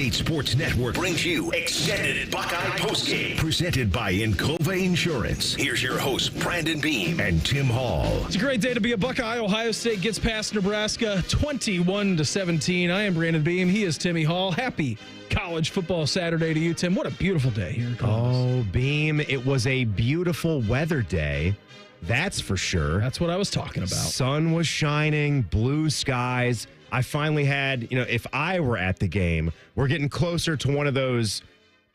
State Sports Network brings you Extended Buckeye Postgame, presented by Encova Insurance. Here's your hosts, Brandon Beam and Tim Hall. It's a great day to be a Buckeye. Ohio State gets past Nebraska 21-17. I am Brandon Beam. He is Timmy Hall. Happy College Football Saturday to you, Tim. What a beautiful day here in Columbus. Oh, Beam, it was a beautiful weather day. That's for sure. That's what I was talking about. Sun was shining, blue skies. I finally had, if I were at the game, we're getting closer to one of those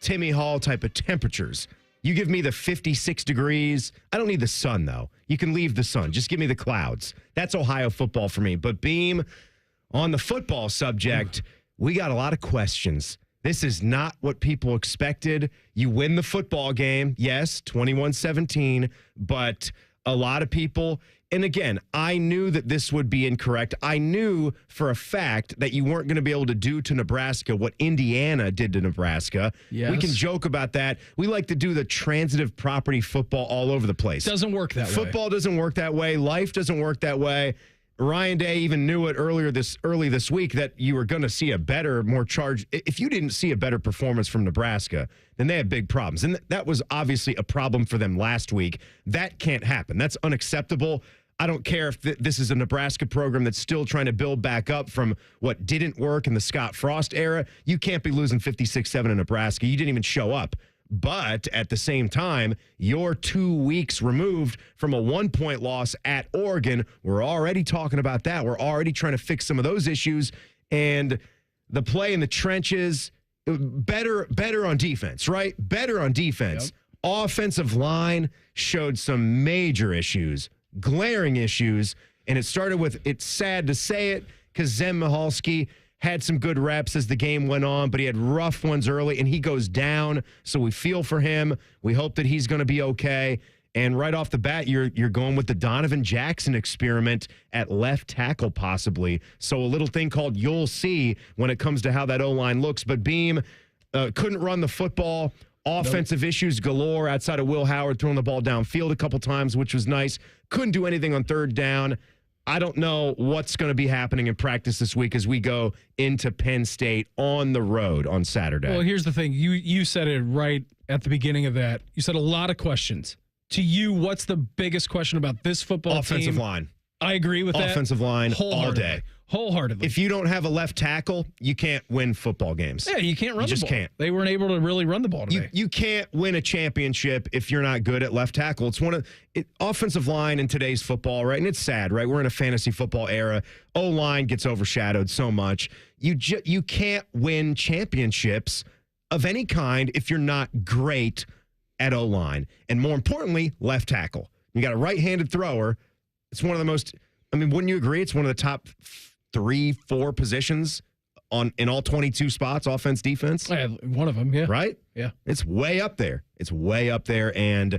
Timmy Hall type of temperatures. You give me the 56 degrees. I don't need the sun, though. You can leave the sun. Just give me the clouds. That's Ohio football for me. But, Beam, on the football subject, we got a lot of questions. This is not what people expected. You win the football game, yes, 21-17, but a lot of people, and again, I knew that this would be incorrect. I knew for a fact that you weren't going to be able to do to Nebraska what Indiana did to Nebraska. Yes. We can joke about that. We like to do the transitive property football all over the place. Doesn't work that way. Football doesn't work that way. Life doesn't work that way. Ryan Day even knew it early this week that you were going to see a better, more charged. If you didn't see a better performance from Nebraska, then they had big problems. And that was obviously a problem for them last week. That can't happen. That's unacceptable. I don't care if this is a Nebraska program that's still trying to build back up from what didn't work in the Scott Frost era. You can't be losing 56-7 in Nebraska. You didn't even show up. But at the same time, you're 2 weeks removed from a 1-point loss at Oregon. We're already talking about that. We're already trying to fix some of those issues. And the play in the trenches, better on defense, right? Better on defense. Yep. Offensive line showed some major issues, glaring issues. And it started with, it's sad to say it, because Zen Michalski had some good reps as the game went on, but he had rough ones early, and he goes down, so we feel for him. We hope that he's going to be okay. And right off the bat, you're going with the Donovan Jackson experiment at left tackle possibly. So a little thing called you'll see when it comes to how that O-line looks. But Beam couldn't run the football. Offensive issues galore outside of Will Howard throwing the ball downfield a couple times, which was nice. Couldn't do anything on third down. I don't know what's going to be happening in practice this week as we go into Penn State on the road on Saturday. Well, here's the thing. You said it right at the beginning of that. You said a lot of questions. To you, what's the biggest question about this football team? Offensive line. I agree with that. Offensive line all day. Wholeheartedly. If you don't have a left tackle, you can't win football games. Yeah, you can't run the ball. You just can't. They weren't able to really run the ball today. You can't win a championship if you're not good at left tackle. It's offensive line in today's football, right? And it's sad, right? We're in a fantasy football era. O-line gets overshadowed so much. You can't win championships of any kind if you're not great at O-line. And more importantly, left tackle. You got a right-handed thrower. It's one of the most, wouldn't you agree? It's one of the top 3-4 positions in all 22 spots, offense, defense. One of them, yeah. Right? Yeah. It's way up there. And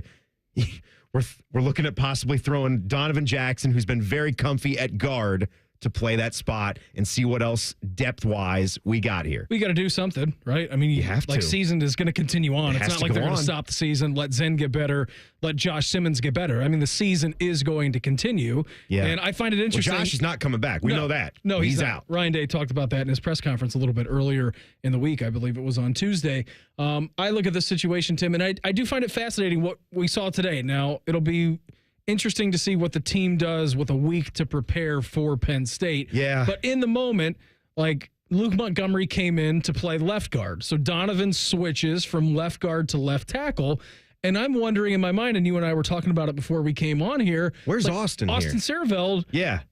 we're looking at possibly throwing Donovan Jackson, who's been very comfy at guard, to play that spot and see what else depth-wise we got here. We got to do something, right? You have to. Season is going to continue on. It's not like they're going to stop the season, let Zen get better, let Josh Simmons get better. The season is going to continue. Yeah. And I find it interesting. Well, Josh is not coming back. We know that. No, he's out. Ryan Day talked about that in his press conference a little bit earlier in the week. I believe it was on Tuesday. I look at this situation, Tim, and I do find it fascinating what we saw today. Now, it'll be interesting to see what the team does with a week to prepare for Penn State. Yeah. But in the moment, Luke Montgomery came in to play left guard. So Donovan switches from left guard to left tackle. And I'm wondering in my mind, and you and I were talking about it before we came on here. Where's Austin Austin Serveld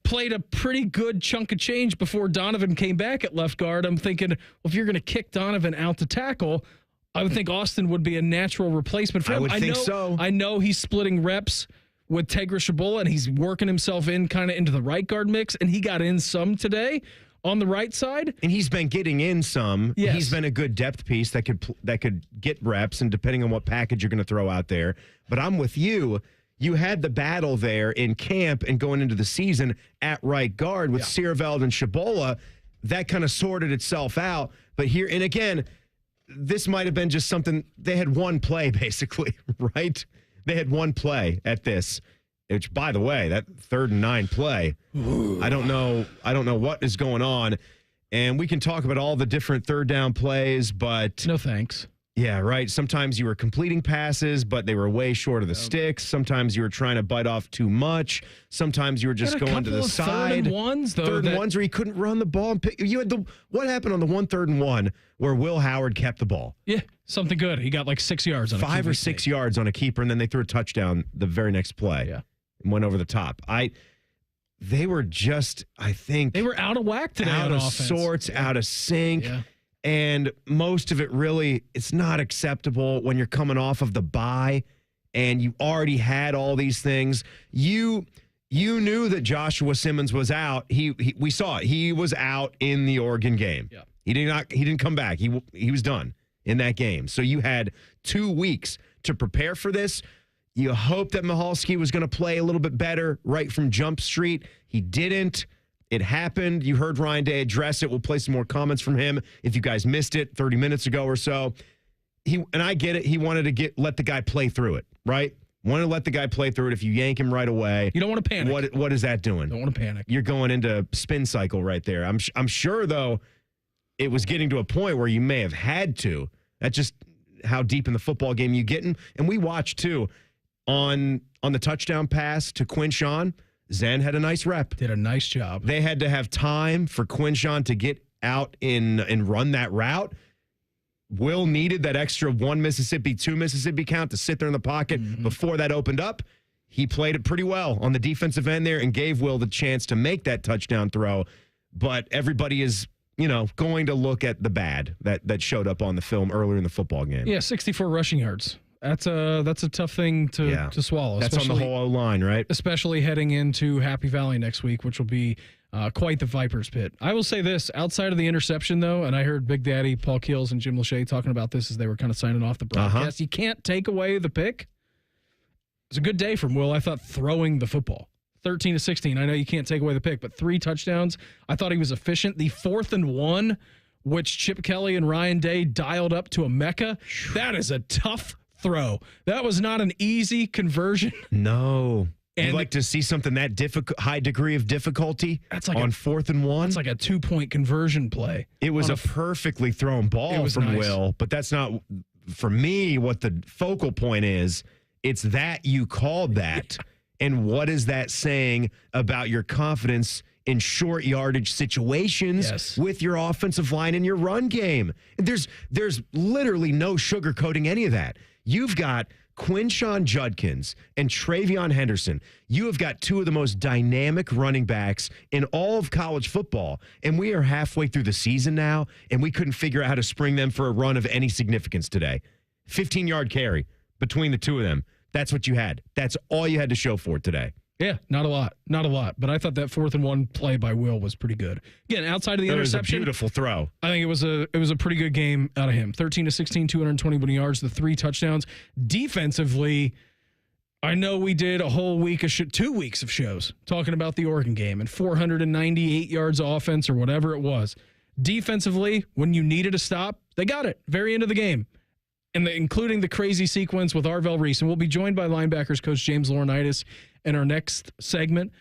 played a pretty good chunk of change before Donovan came back at left guard. I'm thinking, well, if you're going to kick Donovan out to tackle, I would think Austin would be a natural replacement for him. I would think so. I know he's splitting reps with Tegra Shabola, and he's working himself in kind of into the right guard mix, and he got in some today on the right side. And he's been getting in some. Yes. He's been a good depth piece that could get reps, and depending on what package you're going to throw out there. But I'm with you. You had the battle there in camp and going into the season at right guard with Serveld and Shabola. That kind of sorted itself out. But here, and again, this might have been just something, they had one play basically, right? They had one play at this, which, by the way, that 3rd and 9 play, I don't know what is going on. And we can talk about all the different third down plays, but No thanks. yeah, right. Sometimes you were completing passes, but they were way short of the sticks. Sometimes you were trying to bite off too much. Sometimes you were just going to the side. Third and ones, though. Third and ones where you couldn't run the ball. And you had what happened on the 1 3rd and 1 where Will Howard kept the ball? Yeah, something good. He got like 6 yards on 5 or 6 yards on a keeper, and then they threw a touchdown the very next play. Yeah. And went over the top. They were just, I think, they were out of whack today. Out on of offense. sorts, out of sync. Yeah. And most of it really, it's not acceptable when you're coming off of the bye and you already had all these things. You knew that Joshua Simmons was out. We saw it. He was out in the Oregon game. Yeah. He didn't come back. He was done in that game. So you had 2 weeks to prepare for this. You hope that Michalski was going to play a little bit better right from Jump Street. He didn't. It happened. You heard Ryan Day address it. We'll play some more comments from him if you guys missed it 30 minutes ago or so. And I get it. He wanted to let the guy play through it, right? Wanted to let the guy play through it. If you yank him right away, you don't want to panic. What is that doing? Don't want to panic. You're going into spin cycle right there. I'm sure though, it was getting to a point where you may have had to. That's just how deep in the football game you getting. And we watched too on the touchdown pass to Quinshon. Zen had a nice rep. Did a nice job. They had to have time for Quinshon to get out and run that route. Will needed that extra 1 Mississippi, 2 Mississippi count to sit there in the pocket before that opened up. He played it pretty well on the defensive end there and gave Will the chance to make that touchdown throw. But everybody is, going to look at the bad that showed up on the film earlier in the football game. Yeah, 64 rushing yards. That's a tough thing to swallow. That's on the whole O-line, right? Especially heading into Happy Valley next week, which will be quite the Viper's pit. I will say this, outside of the interception, though, and I heard Big Daddy, Paul Keels, and Jim Lachey talking about this as they were kind of signing off the broadcast. You can't take away the pick. It's a good day from Will, I thought, throwing the football. 13-16. I know you can't take away the pick, but 3 touchdowns. I thought he was efficient. The 4th and 1, which Chip Kelly and Ryan Day dialed up to a mecca, that is a tough throw. That was not an easy conversion. No. And you'd like to see something that high degree of difficulty on 4th and 1? It's like a 2-point conversion play. It was a perfectly thrown ball from nice. Will, but that's not, for me, what the focal point is. It's that you called that. And what is that saying about your confidence in short yardage situations with your offensive line and your run game? There's literally no sugarcoating any of that. You've got Quinshon Judkins and Travion Henderson. You have got 2 of the most dynamic running backs in all of college football. And we are halfway through the season now, and we couldn't figure out how to spring them for a run of any significance today. 15-yard carry between the 2 of them. That's what you had. That's all you had to show for it today. Yeah, not a lot. But I thought that 4th and 1 play by Will was pretty good. Again, outside of the interception, it was a beautiful throw. I think it was a pretty good game out of him. 13-16, 221 yards, the 3 touchdowns. Defensively, I know we did a whole week of 2 weeks of shows talking about the Oregon game and 498 yards of offense or whatever it was. Defensively, when you needed a stop, they got it. Very end of the game. And including the crazy sequence with Arvell Reese. And we'll be joined by linebackers coach James Laurinaitis in our next segment.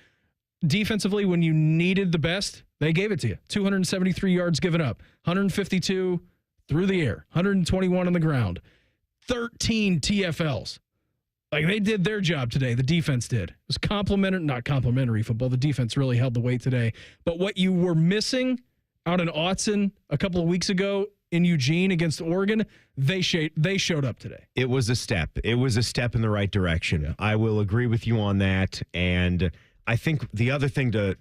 Defensively, when you needed the best, they gave it to you. 273 yards given up, 152 through the air, 121 on the ground, 13 TFLs. Like, they did their job today. The defense did. It was not complimentary football. The defense really held the weight today. But what you were missing out in Autzen a couple of weeks ago in Eugene against Oregon, they showed up today. It was a step. It was a step in the right direction. Yeah. I will agree with you on that. And I think the other thing to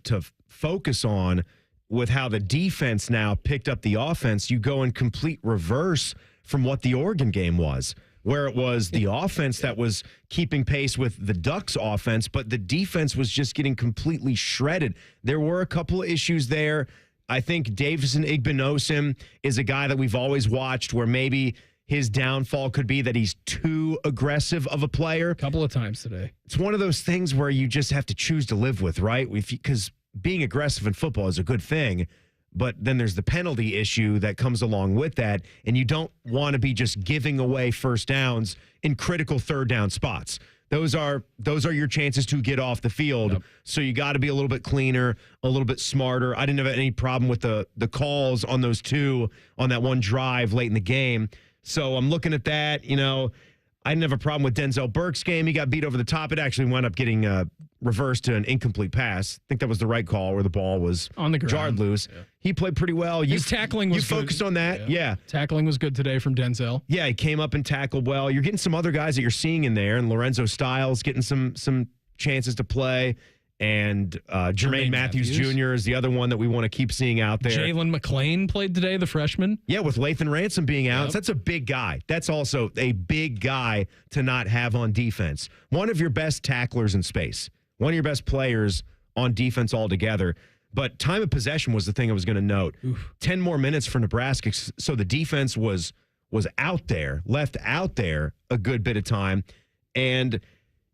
focus on with how the defense now picked up the offense, you go in complete reverse from what the Oregon game was, where it was the offense that was keeping pace with the Ducks offense, but the defense was just getting completely shredded. There were a couple of issues there. I think Davison Igbinosun is a guy that we've always watched where maybe his downfall could be that he's too aggressive of a player. A couple of times today. It's one of those things where you just have to choose to live with, right? Because being aggressive in football is a good thing, but then there's the penalty issue that comes along with that, and you don't want to be just giving away first downs in critical third down spots. Those are your chances to get off the field. Yep. So you got to be a little bit cleaner, a little bit smarter. I didn't have any problem with the calls on those two on that one drive late in the game. So I'm looking at that. I didn't have a problem with Denzel Burke's game. He got beat over the top. It actually wound up getting reversed to an incomplete pass. I think that was the right call where the ball was on the ground, jarred loose. Yeah. He played pretty well. His tackling was good. You focused on that. Yeah. Tackling was good today from Denzel. Yeah, he came up and tackled well. You're getting some other guys that you're seeing in there, and Lorenzo Styles getting some chances to play. And Jermaine Matthews Jr. is the other one that we want to keep seeing out there. Jalen McClain played today, the freshman. Yeah, with Lathan Ransom being out. Yep. So that's a big guy. That's also a big guy to not have on defense. One of your best tacklers in space. One of your best players on defense altogether. But time of possession was the thing I was going to note. Oof. 10 more minutes for Nebraska. So the defense was out there, left out there a good bit of time. And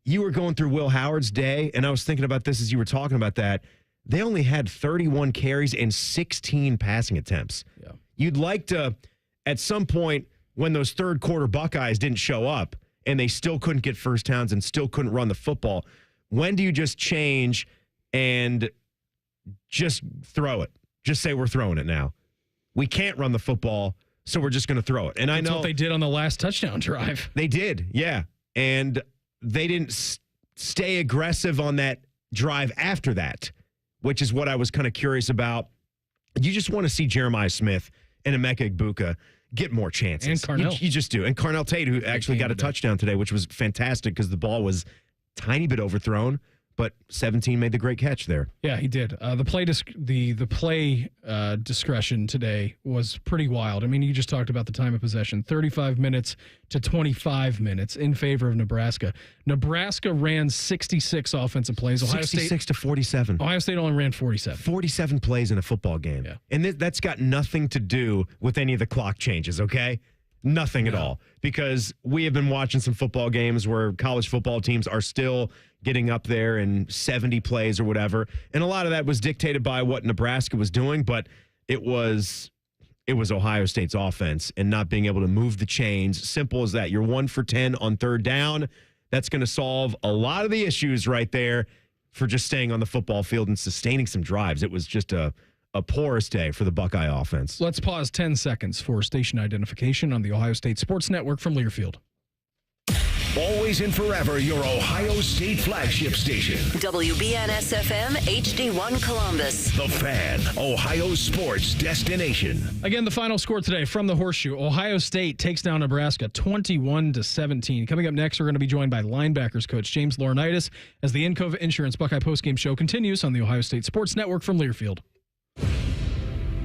you were going through Will Howard's day, and I was thinking about this as you were talking about that. They only had 31 carries and 16 passing attempts. Yeah. You'd like to, at some point, when those third quarter Buckeyes didn't show up and they still couldn't get first downs and still couldn't run the football, when do you just change and just throw it? Just say we're throwing it now. We can't run the football, so we're just going to throw it. And That's I know what they did on the last touchdown drive. They did, yeah. And they didn't stay aggressive on that drive after that, which is what I was kind of curious about. You just want to see Jeremiah Smith and Emeka Egbuka get more chances. And Carnell. You just do. And Carnell Tate, who actually got a touchdown today, which was fantastic because the ball was a tiny bit overthrown, but 17 made the great catch there. Yeah, he did. The play discretion today was pretty wild. I mean, you just talked about the time of possession, 35 minutes to 25 minutes in favor of Nebraska. Nebraska ran 66 offensive plays. 66 to 47. Ohio State only ran 47. 47 plays in a football game. Yeah. And that's got nothing to do with any of the clock changes, okay? Nothing at all. Because we have been watching some football games where college football teams are still getting up there in 70 plays or whatever. And a lot of that was dictated by what Nebraska was doing, but it was Ohio State's offense and not being able to move the chains. Simple as that. You're 1 for 10 on third down. That's going to solve a lot of the issues right there for just staying on the football field and sustaining some drives. It was just a porous day for the Buckeye offense. Let's pause 10 seconds for station identification on the Ohio State Sports Network from Learfield. Always and forever your Ohio State flagship station. WBNS-FM HD1 Columbus. The Fan, Ohio sports destination. Again, the final score today from the Horseshoe. Ohio State takes down Nebraska 21-17. Coming up next, we're going to be joined by linebackers coach James Laurinaitis as the Encova Insurance Buckeye postgame show continues on the Ohio State Sports Network from Learfield.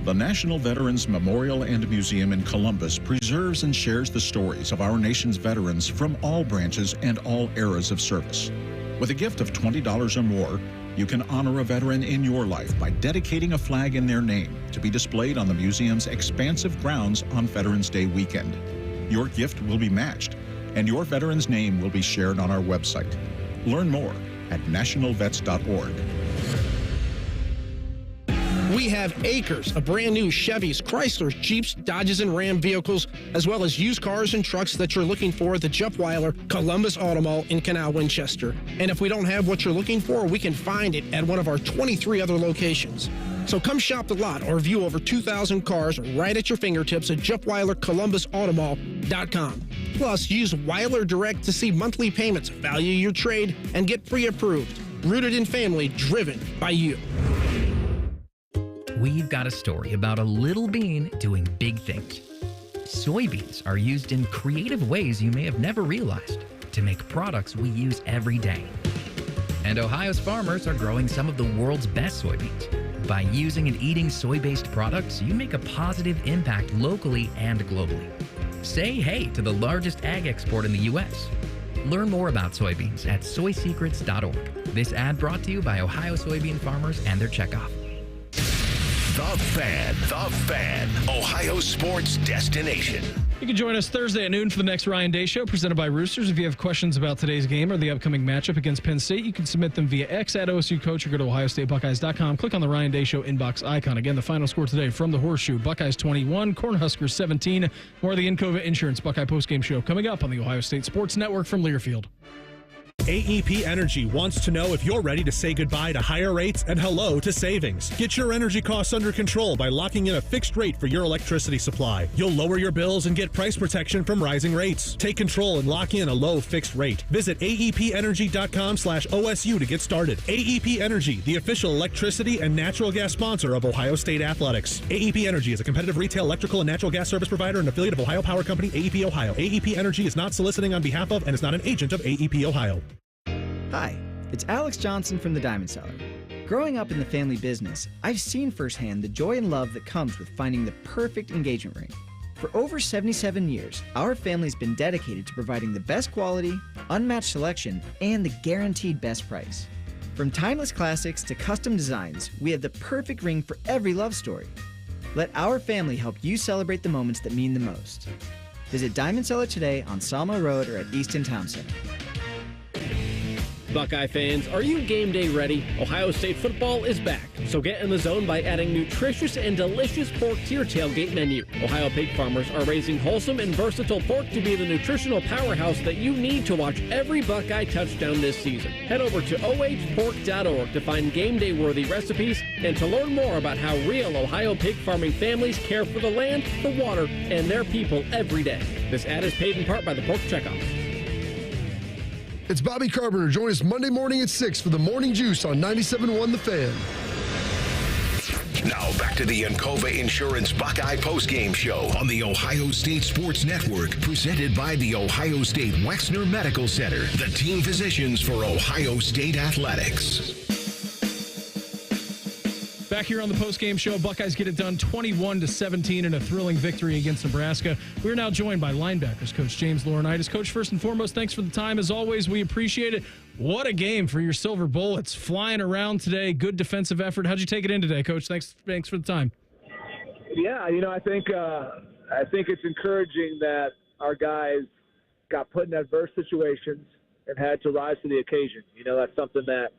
The National Veterans Memorial and Museum in Columbus preserves and shares the stories of our nation's veterans from all branches and all eras of service. With a gift of $20 or more, you can honor a veteran in your life by dedicating a flag in their name to be displayed on the museum's expansive grounds on Veterans Day weekend. Your gift will be matched, and your veteran's name will be shared on our website. Learn more at nationalvets.org. We have acres of brand new Chevys, Chryslers, Jeeps, Dodges, and Ram vehicles, as well as used cars and trucks that you're looking for at the Jeff Weiler Columbus Auto Mall in Canal Winchester. And if we don't have what you're looking for, we can find it at one of our 23 other locations. So come shop the lot or view over 2,000 cars right at your fingertips at JeffWeilerColumbusAutomall.com. Plus, use Weiler Direct to see monthly payments, value your trade, and get pre-approved. Rooted in family, driven by you. We've got a story about a little bean doing big things. Soybeans are used in creative ways you may have never realized to make products we use every day. And Ohio's farmers are growing some of the world's best soybeans. By using and eating soy-based products, you make a positive impact locally and globally. Say hey to the largest ag export in the U.S. Learn more about soybeans at soysecrets.org. This ad brought to you by Ohio soybean farmers and their checkoff. The Fan, Ohio sports destination. You can join us Thursday at noon for the next Ryan Day Show, presented by Roosters. If you have questions about today's game or the upcoming matchup against Penn State, you can submit them via X at OSU Coach or go to OhioStateBuckeyes.com. Click on the Ryan Day Show inbox icon. Again, the final score today from the Horseshoe: Buckeyes 21, Cornhuskers 17. More of the Encova Insurance Buckeye postgame show coming up on the Ohio State Sports Network from Learfield. AEP Energy wants to know if you're ready to say goodbye to higher rates and hello to savings. Get your energy costs under control by locking in a fixed rate for your electricity supply. You'll lower your bills and get price protection from rising rates. Take control and lock in a low fixed rate. Visit aepenergy.com/OSU to get started. AEP Energy, the official electricity and natural gas sponsor of Ohio State Athletics. AEP Energy is a competitive retail electrical and natural gas service provider and affiliate of Ohio Power Company, AEP Ohio. AEP Energy is not soliciting on behalf of and is not an agent of AEP Ohio. Hi, it's Alex Johnson from the Diamond Cellar. Growing up in the family business, I've seen firsthand the joy and love that comes with finding the perfect engagement ring. For over 77 years, our family's been dedicated to providing the best quality, unmatched selection, and the guaranteed best price. From timeless classics to custom designs, we have the perfect ring for every love story. Let our family help you celebrate the moments that mean the most. Visit Diamond Cellar today on Salma Road or at Easton Town Center. Buckeye fans, are you game day ready? Ohio State football is back, so get in the zone by adding nutritious and delicious pork to your tailgate menu. Ohio pig farmers are raising wholesome and versatile pork to be the nutritional powerhouse that you need to watch every Buckeye touchdown this season. Head over to ohpork.org to find game day worthy recipes and to learn more about how real Ohio pig farming families care for the land, the water, and their people every day. This ad is paid in part by the Pork Checkoff. It's Bobby Carpenter. Join us Monday morning at 6 for the Morning Juice on 97.1 The Fan. Now back to the Encova Insurance Buckeye Postgame Show on the Ohio State Sports Network, presented by the Ohio State Wexner Medical Center, the team physicians for Ohio State Athletics. Back here on the postgame show, Buckeyes get it done 21-17 in a thrilling victory against Nebraska. We're now joined by linebackers coach James Laurinaitis. Coach, first and foremost, thanks for the time. As always, we appreciate it. What a game for your Silver Bullets. Flying around today. Good defensive effort. How'd you take it in today, Coach? Thanks for the time. Yeah, I think it's encouraging that our guys got put in adverse situations and had to rise to the occasion. That's something that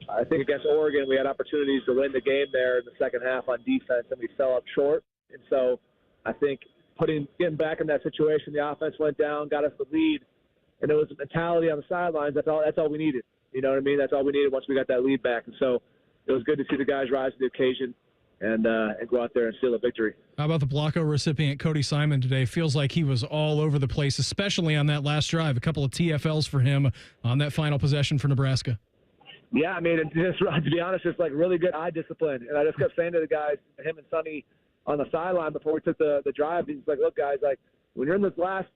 I think against Oregon, we had opportunities to win the game there in the second half on defense, and we fell up short. And so I think getting back in that situation, the offense went down, got us the lead, and it was a mentality on the sidelines. That's all we needed. You know what I mean? That's all we needed once we got that lead back. And so it was good to see the guys rise to the occasion and go out there and steal a victory. How about the Blocko recipient, Cody Simon, today? Feels like he was all over the place, especially on that last drive. A couple of TFLs for him on that final possession for Nebraska. Yeah, to be honest, it's like really good eye discipline. And I just kept saying to the guys, him and Sonny on the sideline before we took the drive, he's like, look, guys, like when you're in this last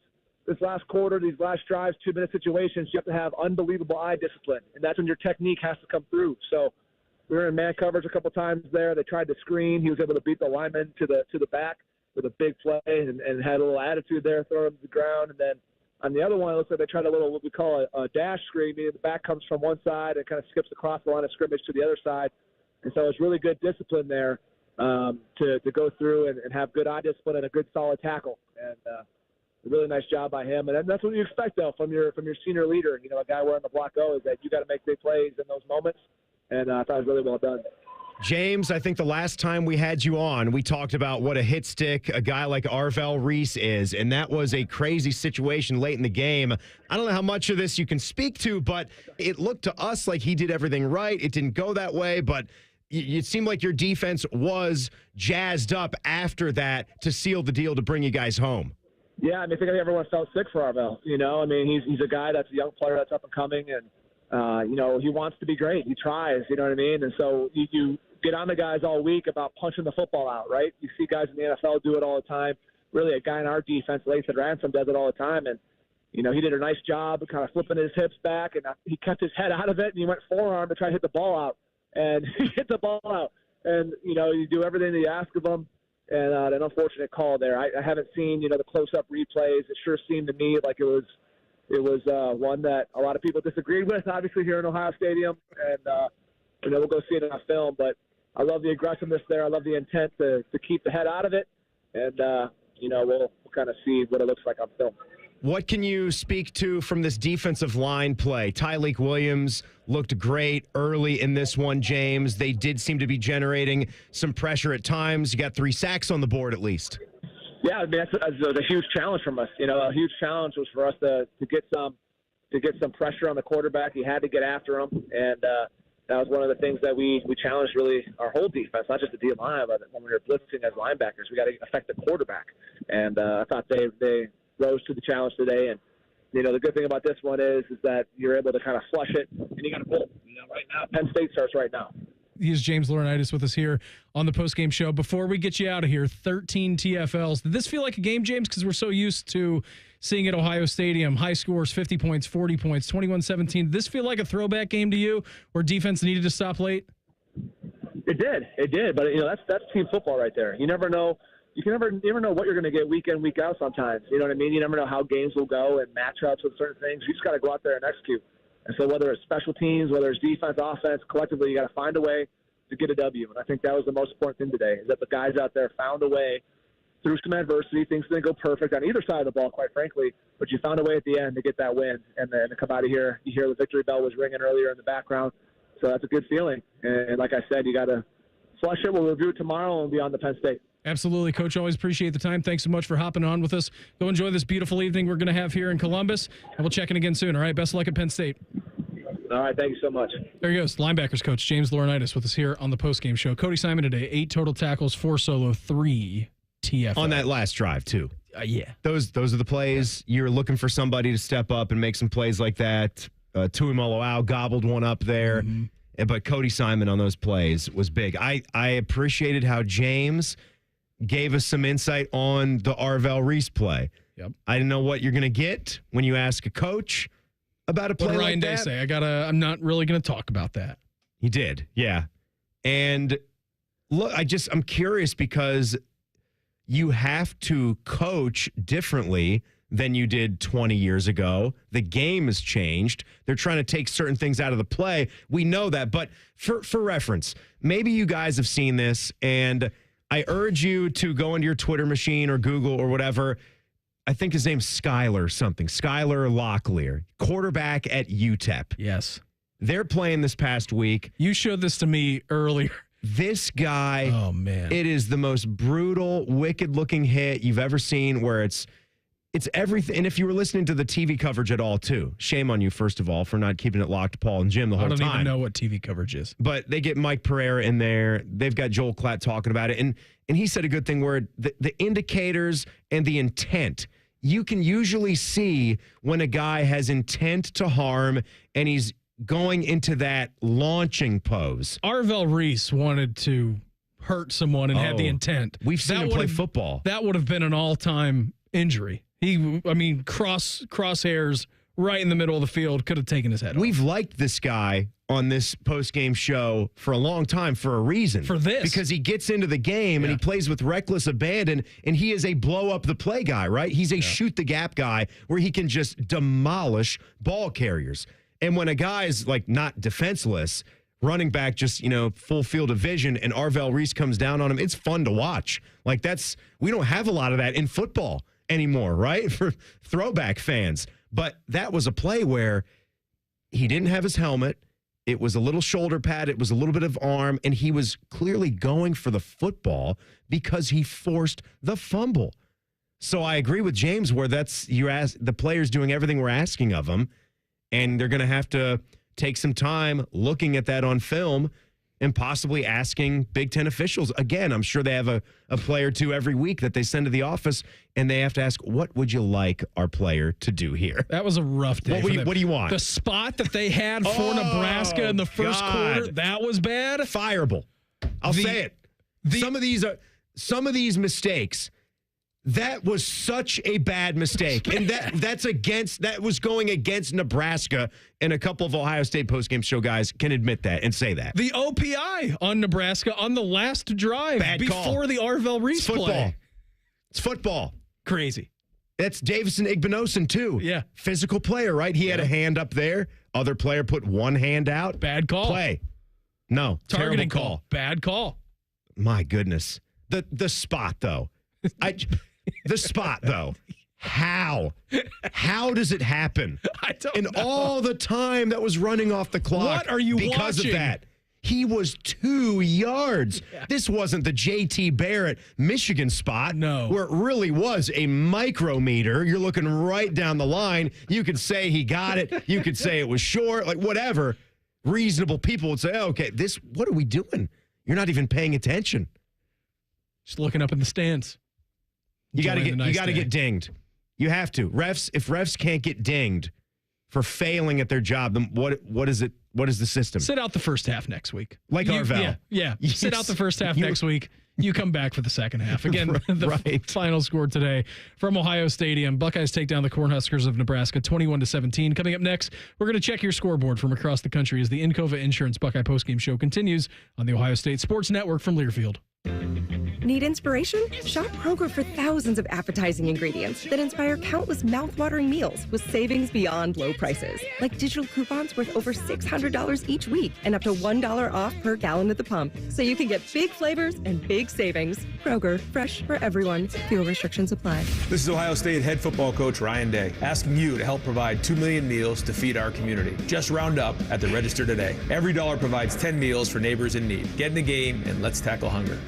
quarter, these last drives, 2-minute situations, you have to have unbelievable eye discipline. And that's when your technique has to come through. So we were in man coverage a couple times there. They tried to screen. He was able to beat the lineman to the back with a big play and had a little attitude there, throw him to the ground. And then on the other one, it looks like they tried a little what we call a dash screen, meaning the back comes from one side and kind of skips across the line of scrimmage to the other side. And so it's really good discipline there to go through and have good eye discipline and a good solid tackle. And a really nice job by him. And that's what you expect, though, from your senior leader. A guy wearing the block O is that you got to make big plays in those moments. And I thought it was really well done. James, I think the last time we had you on, we talked about what a hit stick a guy like Arvell Reese is, and that was a crazy situation late in the game. I don't know how much of this you can speak to, but it looked to us like he did everything right. It didn't go that way, but it seemed like your defense was jazzed up after that to seal the deal to bring you guys home. Yeah, I think everyone felt sick for Arvell. He's a guy that's a young player that's up and coming, and he wants to be great. He tries, you know what I mean? And so you get on the guys all week about punching the football out, right? You see guys in the NFL do it all the time. Really, a guy in our defense, Lathan Ransom, does it all the time. And, he did a nice job of kind of flipping his hips back, and he kept his head out of it, and he went forearm to try to hit the ball out. And he hit the ball out. And, you do everything that you ask of him. And an unfortunate call there. I haven't seen, the close-up replays. It sure seemed to me like it was one that a lot of people disagreed with, obviously, here in Ohio Stadium. And, we'll go see it on film. But I love the aggressiveness there. I love the intent to keep the head out of it. And, we'll kind of see what it looks like on film. What can you speak to from this defensive line play? Tyleik Williams looked great early in this one, James. They did seem to be generating some pressure at times. You got 3 sacks on the board at least. Yeah, that's a huge challenge from us. A huge challenge was for us to get some to get some pressure on the quarterback. You had to get after him, and that was one of the things that we challenged really our whole defense, not just the D-line, but when we were blitzing as linebackers, we got to affect the quarterback. And I thought they rose to the challenge today. And the good thing about this one is that you're able to kind of flush it, and you got to pull. Right now, Penn State starts right now. Here's James Laurinaitis with us here on the postgame show. Before we get you out of here, 13 TFLs. Did this feel like a game, James? Because we're so used to seeing at Ohio Stadium, high scores, 50 points, 40 points, 21-17. Did this feel like a throwback game to you where defense needed to stop late? It did. But, that's team football right there. You never know. You never know what you're going to get week in, week out sometimes. You know what I mean? You never know how games will go and matchups with certain things. You just got to go out there and execute. And so whether it's special teams, whether it's defense, offense, collectively, you got to find a way to get a W. And I think that was the most important thing today, is that the guys out there found a way through some adversity. Things didn't go perfect on either side of the ball, quite frankly, but you found a way at the end to get that win. And then to come out of here, you hear the victory bell was ringing earlier in the background. So that's a good feeling. And like I said, you got to flush it. We'll review it tomorrow and be on to Penn State. Absolutely, Coach. Always appreciate the time. Thanks so much for hopping on with us. Go enjoy this beautiful evening we're going to have here in Columbus, and we'll check in again soon. All right, best of luck at Penn State. All right, thank you so much. There he goes, linebackers coach James Laurinaitis with us here on the postgame show. Cody Simon today, 8 total tackles, 4 solo, 3 TFL. On that last drive, too. Yeah. Those are the plays. You're looking for somebody to step up and make some plays like that. Tuimoloau gobbled one up there. Mm-hmm. But Cody Simon on those plays was big. I appreciated how James gave us some insight on the Arvell Reese play. Yep. I didn't know what you're going to get when you ask a coach about a play what did Ryan like Day that. say? I'm not really going to talk about that. He did, yeah. And look, I'm curious because you have to coach differently than you did 20 years ago. The game has changed. They're trying to take certain things out of the play. We know that. But for reference, maybe you guys have seen this, and I urge you to go into your Twitter machine or Google or whatever. I think his name's Skylar Locklear, quarterback at UTEP. Yes. They're playing this past week. You showed this to me earlier. This guy, oh man, it is the most brutal, wicked-looking hit you've ever seen where it's everything. And if you were listening to the TV coverage at all, too, shame on you, first of all, for not keeping it locked to Paul and Jim the whole time. I don't even know what TV coverage is. But they get Mike Pereira in there. They've got Joel Klatt talking about it. And he said a good thing where the indicators and the intent, you can usually see when a guy has intent to harm and he's going into that launching pose. Arvell Reese wanted to hurt someone and had the intent. We've seen him play football. That would have been an all-time injury. Crosshairs right in the middle of the field, could have taken his head off. We've liked this guy on this post-game show for a long time for a reason. For this. Because he gets into the game and he plays with reckless abandon, and he is a blow-up-the-play guy, right? He's a shoot-the-gap guy where he can just demolish ball carriers. And when a guy's, not defenseless, running back just, full field of vision, and Arvell Reese comes down on him, it's fun to watch. We don't have a lot of that in football anymore, right? For throwback fans. But that was a play where he didn't have his helmet. It was a little shoulder pad. It was a little bit of arm. And he was clearly going for the football because he forced the fumble. So I agree with James where the player's doing everything we're asking of him. And they're going to have to take some time looking at that on film and possibly asking Big Ten officials. Again, I'm sure they have a play or two every week that they send to the office, and they have to ask, what would you like our player to do here? That was a rough day. What do you want? The spot that they had for Nebraska in the first quarter, that was bad. Fireable. I'll say it. Some of these mistakes, that was such a bad mistake. And that was going against Nebraska, and a couple of Ohio State postgame show guys can admit that and say that. The OPI on Nebraska on the last drive before the Arvell Reese play. It's football. Crazy. That's Davison Igbinosun, too. Yeah. Physical player, right? He had a hand up there. Other player put one hand out. Bad call. Play. No. Targeting call. Bad call. My goodness. The spot, though. The spot, though. How? How does it happen? I don't know. And all the time that was running off the clock. What are you because watching? of that. He was 2 yards. Yeah. This wasn't the J.T. Barrett Michigan spot. No. Where it really was a micrometer. You're looking right down the line. You could say he got it. You could say it was short, like whatever. Reasonable people would say, okay, what are we doing? You're not even paying attention. Just looking up in the stands. You got to get dinged. You have to. If refs can't get dinged for failing at their job, then what is it? What is the system? Sit out the first half next week. Like Arvell. Yeah. Sit out the first half next week. You come back for the second half. Again, the final score today from Ohio Stadium. Buckeyes take down the Cornhuskers of Nebraska 21-17. Coming up next, we're going to check your scoreboard from across the country as the Encova Insurance Buckeye postgame show continues on the Ohio State Sports Network from Learfield. Need inspiration? Shop Kroger for thousands of appetizing ingredients that inspire countless mouth-watering meals with savings beyond low prices. Like digital coupons worth over $600 each week and up to $1 off per gallon at the pump. So you can get big flavors and big savings. Kroger, fresh for everyone. Fuel restrictions apply. This is Ohio State head football coach Ryan Day, asking you to help provide 2 million meals to feed our community. Just round up at the register today. Every dollar provides 10 meals for neighbors in need. Get in the game and let's tackle hunger.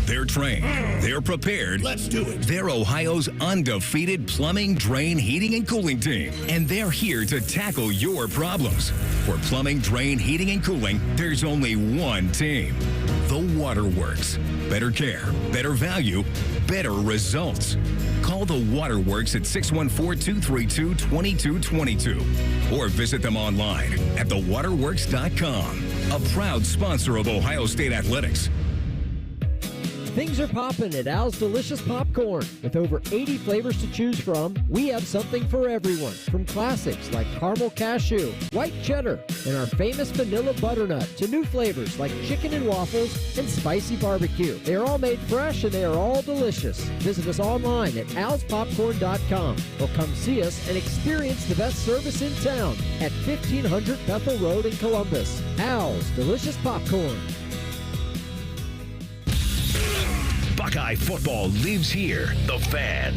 They're trained. They're prepared. Let's do it. They're Ohio's undefeated plumbing, drain, heating, and cooling team. And they're here to tackle your problems. For plumbing, drain, heating, and cooling, there's only one team. The Waterworks. Better care, better value, better results. Call the Waterworks at 614-232-2222 or visit them online at thewaterworks.com. A proud sponsor of Ohio State Athletics. Things are popping at Al's Delicious Popcorn. With over 80 flavors to choose from, we have something for everyone. From classics like caramel cashew, white cheddar, and our famous vanilla butternut to new flavors like chicken and waffles and spicy barbecue. They are all made fresh and they are all delicious. Visit us online at alspopcorn.com or come see us and experience the best service in town at 1500 Bethel Road in Columbus. Al's Delicious Popcorn. Buckeye football lives here. The Fan.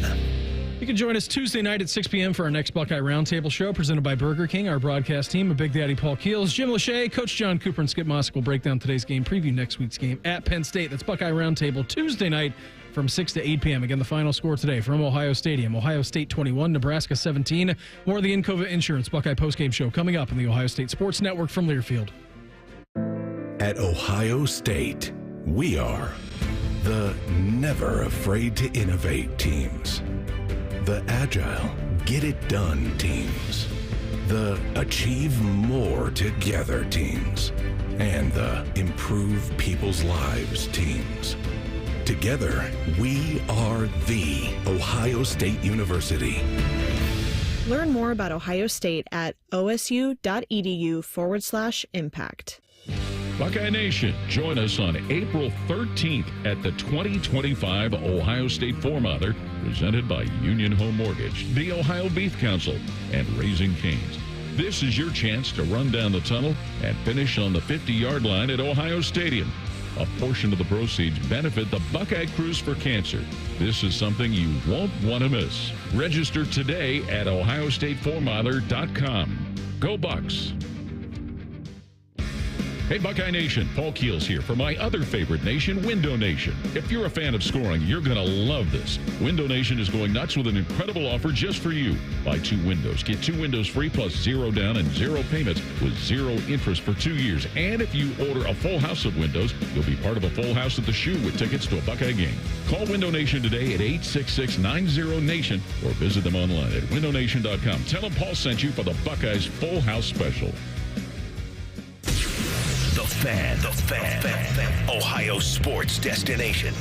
You can join us Tuesday night at 6 p.m. for our next Buckeye Roundtable show presented by Burger King. Our broadcast team of Big Daddy Paul Keels, Jim Lachey, Coach John Cooper, and Skip Mossick will break down today's game, preview next week's game at Penn State. That's Buckeye Roundtable Tuesday night from 6 to 8 p.m. Again, the final score today from Ohio Stadium. Ohio State 21, Nebraska 17. More of the Encova Insurance Buckeye postgame show coming up on the Ohio State Sports Network from Learfield. At Ohio State, we are the never afraid to innovate teams, the agile get it done teams, the achieve more together teams, and the improve people's lives teams. Together, we are the Ohio State University. Learn more about Ohio State at osu.edu/impact. Buckeye Nation, join us on April 13th at the 2025 Ohio State Four-Mother, presented by Union Home Mortgage, the Ohio Beef Council, and Raising Cane's. This is your chance to run down the tunnel and finish on the 50-yard line at Ohio Stadium. A portion of the proceeds benefit the Buckeye Cruise for Cancer. This is something you won't want to miss. Register today at ohiostatefourmother.com. Go Bucks! Hey, Buckeye Nation, Paul Keels here for my other favorite nation, Window Nation. If you're a fan of scoring, you're going to love this. Window Nation is going nuts with an incredible offer just for you. Buy 2 windows, get 2 windows free plus 0 down and 0 payments with 0 interest for 2 years. And if you order a full house of windows, you'll be part of a full house at the Shoe with tickets to a Buckeye game. Call Window Nation today at 866-90-NATION or visit them online at windownation.com. Tell them Paul sent you for the Buckeyes Full House Special. The Fan. Ohio sports destination.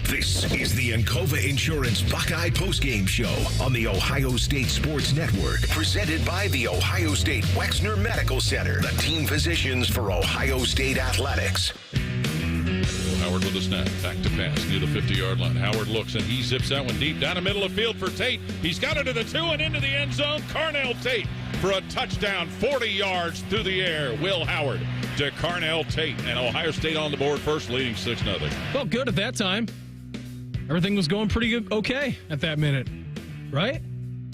This is the Encova Insurance Buckeye postgame show on the Ohio State Sports Network, presented by the Ohio State Wexner Medical Center, the team physicians for Ohio State Athletics. Howard with a snap, back to pass near the 50-yard line. Howard looks and he zips that one deep down the middle of the field for Tate. He's got it to the 2 and into the end zone. Carnell Tate for a touchdown, 40 yards through the air. Will Howard to Carnell Tate, and Ohio State on the board first, leading 6-0. Felt good at that time. Everything was going pretty good, okay at that minute, right?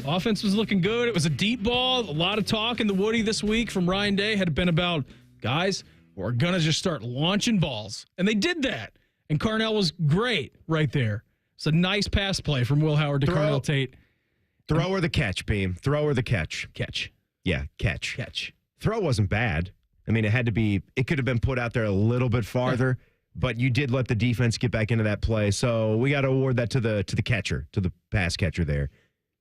Offense was looking good. It was a deep ball. A lot of talk in the Woody this week from Ryan Day had been about guys, we're going to just start launching balls. And they did that. And Carnell was great right there. It's a nice pass play from Will Howard to Carnell Tate. Throw or the catch, Beam. Throw or the catch. Catch. Yeah, catch. Catch. Throw wasn't bad. I mean, it could have been put out there a little bit farther, but you did let the defense get back into that play. So we got to award that to the catcher, to the pass catcher there.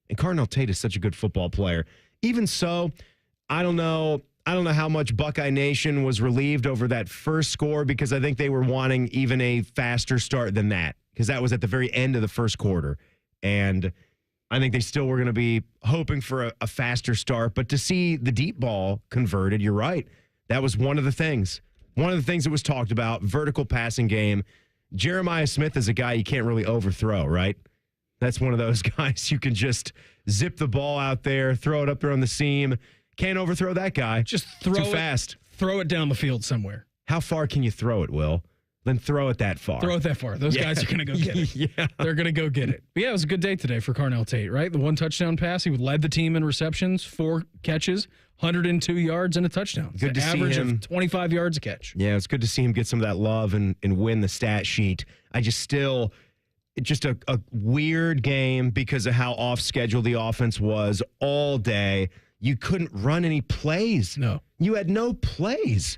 And Carnell Tate is such a good football player. Even so, I don't know how much Buckeye Nation was relieved over that first score, because I think they were wanting even a faster start than that, because that was at the very end of the first quarter. And I think they still were going to be hoping for a faster start. But to see the deep ball converted, you're right. That was one of the things. One of the things that was talked about, vertical passing game. Jeremiah Smith is a guy you can't really overthrow, right? That's one of those guys you can just zip the ball out there, throw it up there on the seam. Can't overthrow that guy. Just throw Too it fast. Throw it down the field somewhere. How far can you throw it, Will? Then throw it that far. Throw it that far. Those guys are going to go get it. Yeah. They're going to go get it. But yeah, it was a good day today for Carnell Tate, right? The 1 touchdown pass. He led the team in receptions, 4 catches, 102 yards, and a touchdown. Good to see average him. of 25 yards a catch. Yeah, it's good to see him get some of that love and win the stat sheet. It's just a weird game because of how off schedule the offense was all day. You couldn't run any plays. No. You had no plays.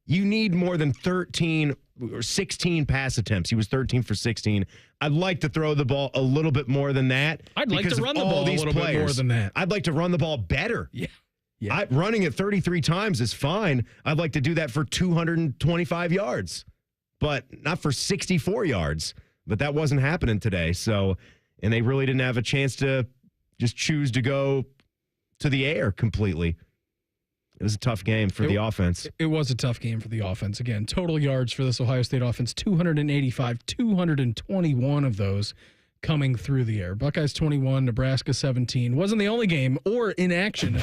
You need more than 13 or 16 pass attempts. He was 13 for 16. I'd like to throw the ball a little bit more than that. I'd like to run the ball a little bit more than that. I'd like to run the ball better. Yeah. Running it 33 times is fine. I'd like to do that for 225 yards, but not for 64 yards. But that wasn't happening today. And they really didn't have a chance to just choose to go to the air completely. It was a tough game for the offense. It was a tough game for the offense. Again, total yards for this Ohio State offense, 285, 221 of those coming through the air. Buckeyes 21, Nebraska 17. Wasn't the only game or inaction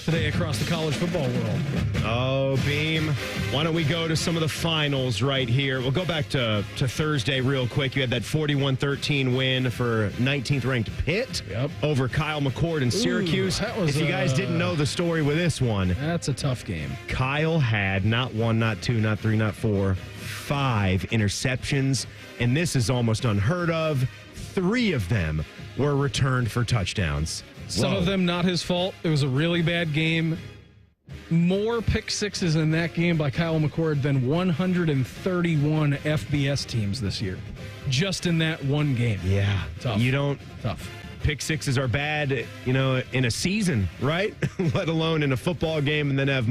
today across the college football world. Oh, Beam. Why don't we go to some of the finals right here? We'll go back to Thursday real quick. You had that 41-13 win for 19th ranked Pitt over Kyle McCord in Syracuse. If you guys didn't know the story with this one, that's a tough game. Kyle had not 1, not 2, not 3, not 4, 5 interceptions, and this is almost unheard of. 3 of them were returned for touchdowns. Some of them not his fault. It was a really bad game. More pick sixes in that game by Kyle McCord than 131 FBS teams this year. Just in that one game. Yeah. Tough. Tough. Pick sixes are bad, in a season, right? Let alone in a football game and then have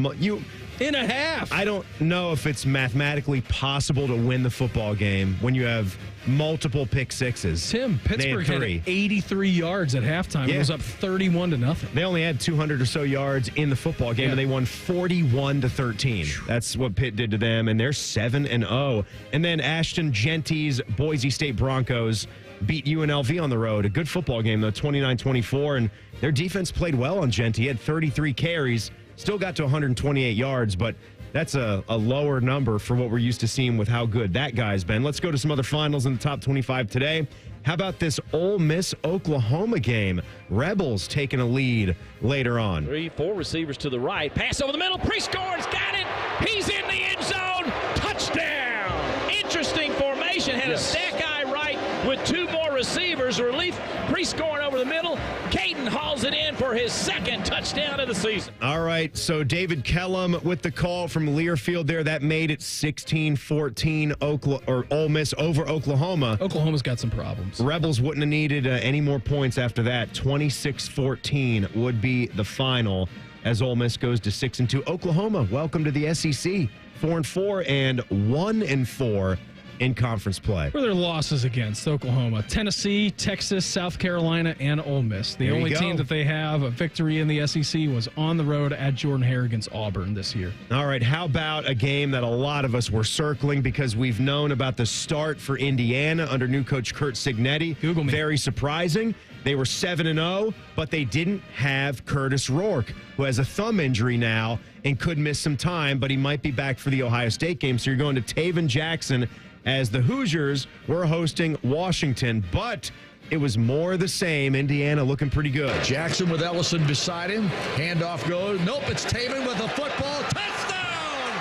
in a half. I don't know if it's mathematically possible to win the football game when you have multiple pick sixes. Tim, Pittsburgh had 83 yards at halftime. Yeah. It was up 31-0. They only had 200 or so yards in the football game, and they won 41-13. That's what Pitt did to them, and they're 7-0. And then Ashton Genty's Boise State Broncos beat UNLV on the road. A good football game, though, 29-24, and their defense played well on Genty. He had 33 carries, still got to 128 yards, but that's a lower number for what we're used to seeing with how good that guy's been. Let's go to some other finals in the top 25 today. How about this Ole Miss-Oklahoma game? Rebels taking a lead later on. 3-4 receivers to the right. Pass over the middle. Prescore's got it. He's in the end zone. Touchdown. Interesting formation. Had a stack eye right with 2 more receivers. Relief. Prescoring over the middle. Caden hauls it in for his 2nd touchdown of the season. All right, so David Kellum with the call from Learfield there. That made it 16-14 Ole Miss over Oklahoma. Oklahoma's got some problems. Rebels wouldn't have needed any more points after that. 26-14 would be the final as Ole Miss goes to 6-2. Oklahoma, welcome to the SEC. 4-4 and 1-4 in conference play. Where are their losses against Oklahoma? Tennessee, Texas, South Carolina, and Ole Miss. The only team that they have a victory in the SEC was on the road at Jordan-Hare against Auburn this year. All right, how about a game that a lot of us were circling because we've known about the start for Indiana under new coach Curt Cignetti. Google me. Very surprising. They were 7-0, but they didn't have Curtis Rourke, who has a thumb injury now and could miss some time, but he might be back for the Ohio State game. So you're going to Taven Jackson as the Hoosiers were hosting Washington, but it was more the same. Indiana looking pretty good. Jackson with Ellison beside him. Handoff goes. Nope, it's Taven with the football. Touchdown!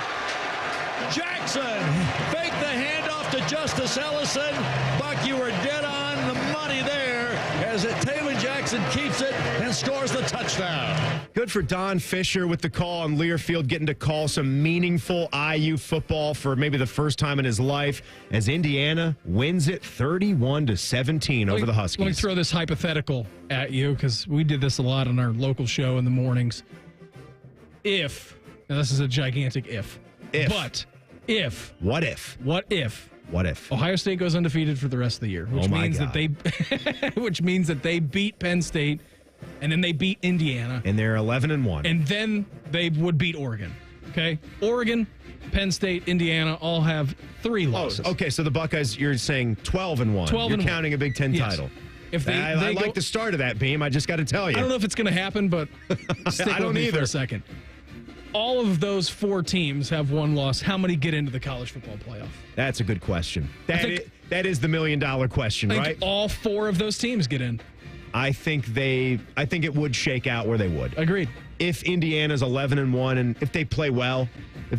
Jackson. Fake the handoff to Justice Ellison. Buck, you were dead on the money there as Taylor Jackson keeps it and scores the touchdown. Good for Don Fisher with the call on Learfield, getting to call some meaningful IU football for maybe the first time in his life as Indiana wins it 31-17 over the Huskies. Let me throw this hypothetical at you because we did this a lot on our local show in the mornings. Now this is a gigantic if. What if Ohio State goes undefeated for the rest of the year, which means that they beat Penn State and then they beat Indiana and they're 11-1, and then they would beat Oregon. Okay, Oregon, Penn State, Indiana all have 3 losses. Okay, so the Buckeyes, you're saying 12-1. You're counting a Big Ten title. If I like the start of that, Beam. I just got to tell you. I don't know if it's going to happen, but stick with me for a second. All of those 4 teams have 1 loss. How many get into the college football playoff? That's a good question. That is the $1 million question, right? All 4 of those teams get in. I think it would shake out where they would. Agreed. If Indiana's 11-1 and if they play well,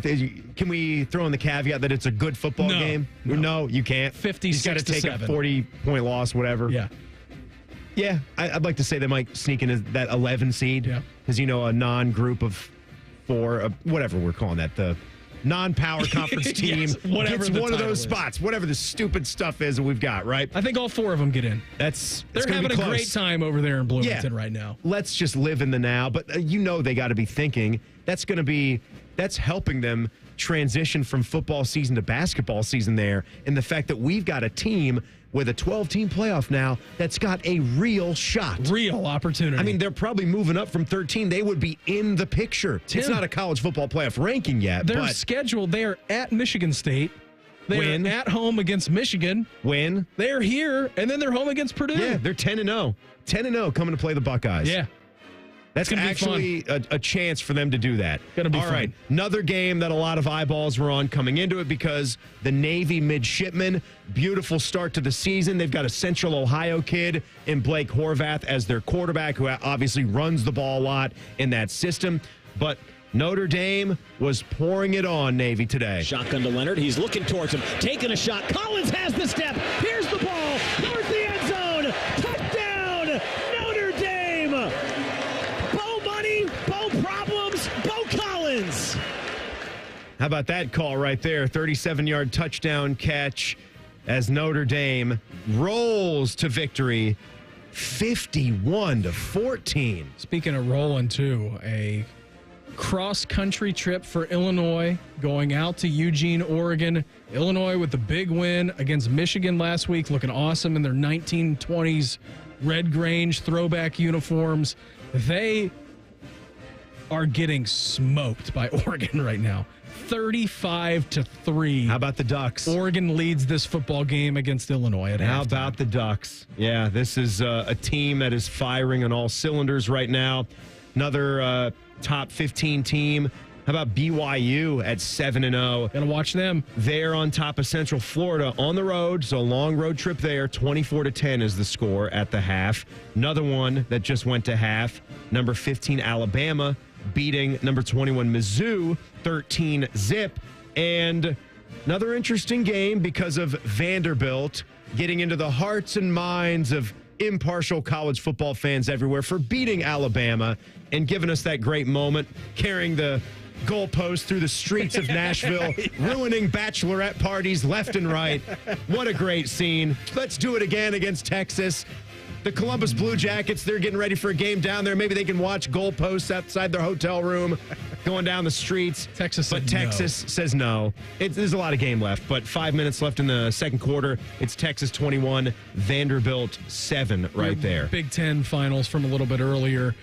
can we throw in the caveat that it's a good football game? No, you can't. 56-7. You've got to take a 40-point loss, whatever. Yeah, I'd like to say they might sneak into that 11 seed. Yeah. Because, a non-group of 4, whatever we're calling that, the non-power conference team gets one of those spots, whatever the stupid stuff is that we've got, right? I think all 4 of them get in. They're having a great time over there in Bloomington right now. Let's just live in the now. But they got to be thinking that's helping them transition from football season to basketball season there. And the fact that we've got a team with a 12-team playoff now that's got a real shot. Real opportunity. I mean, they're probably moving up from 13. They would be in the picture. It's not a college football playoff ranking yet. They're scheduled. They are at Michigan State. They're at home against Michigan. They're here, and then they're home against Purdue. Yeah, they're 10-0. 10-0 coming to play the Buckeyes. Yeah. That's actually a chance for them to do that. Gonna be All fun. right, another game that a lot of eyeballs were on coming into it because the Navy midshipmen, beautiful start to the season. They've got a Central Ohio kid in Blake Horvath as their quarterback, who obviously runs the ball a lot in that system. But Notre Dame was pouring it on Navy today. Shotgun to Leonard. He's looking towards him, taking a shot. Collins has the step. Here's the ball towards the end zone. Touchdown, Notre Dame. Bo money, Bo problems, Bo Collins. How about that call right there? 37-yard touchdown catch as Notre Dame rolls to victory, 51-14. Speaking of rolling, too, a cross-country trip for Illinois going out to Eugene, Oregon. Illinois with the big win against Michigan last week, looking awesome in their 1920s Red Grange throwback uniforms. They are getting smoked by Oregon right now. 35-3. How about the Ducks? Oregon leads this football game against Illinois at halftime. How about the Ducks? Yeah, this is a team that is firing on all cylinders right now. Another top 15 team. How about BYU at 7-0? Gotta watch them. They're on top of Central Florida on the road, so a long road trip there. 24-10 is the score at the half. Another one that just went to half. Number 15 Alabama beating number 21 Mizzou 13-zip. And another interesting game because of Vanderbilt getting into the hearts and minds of impartial college football fans everywhere for beating Alabama and giving us that great moment, carrying the goalpost through the streets of Nashville, ruining bachelorette parties left and right. What a great scene. Let's do it again against Texas. The Columbus Blue Jackets, they're getting ready for a game down there. Maybe they can watch goalposts outside their hotel room going down the streets. Texas says no. There's a lot of game left, but 5 minutes left in the second quarter. It's Texas 21, Vanderbilt 7 right there. Big Ten finals from a little bit earlier.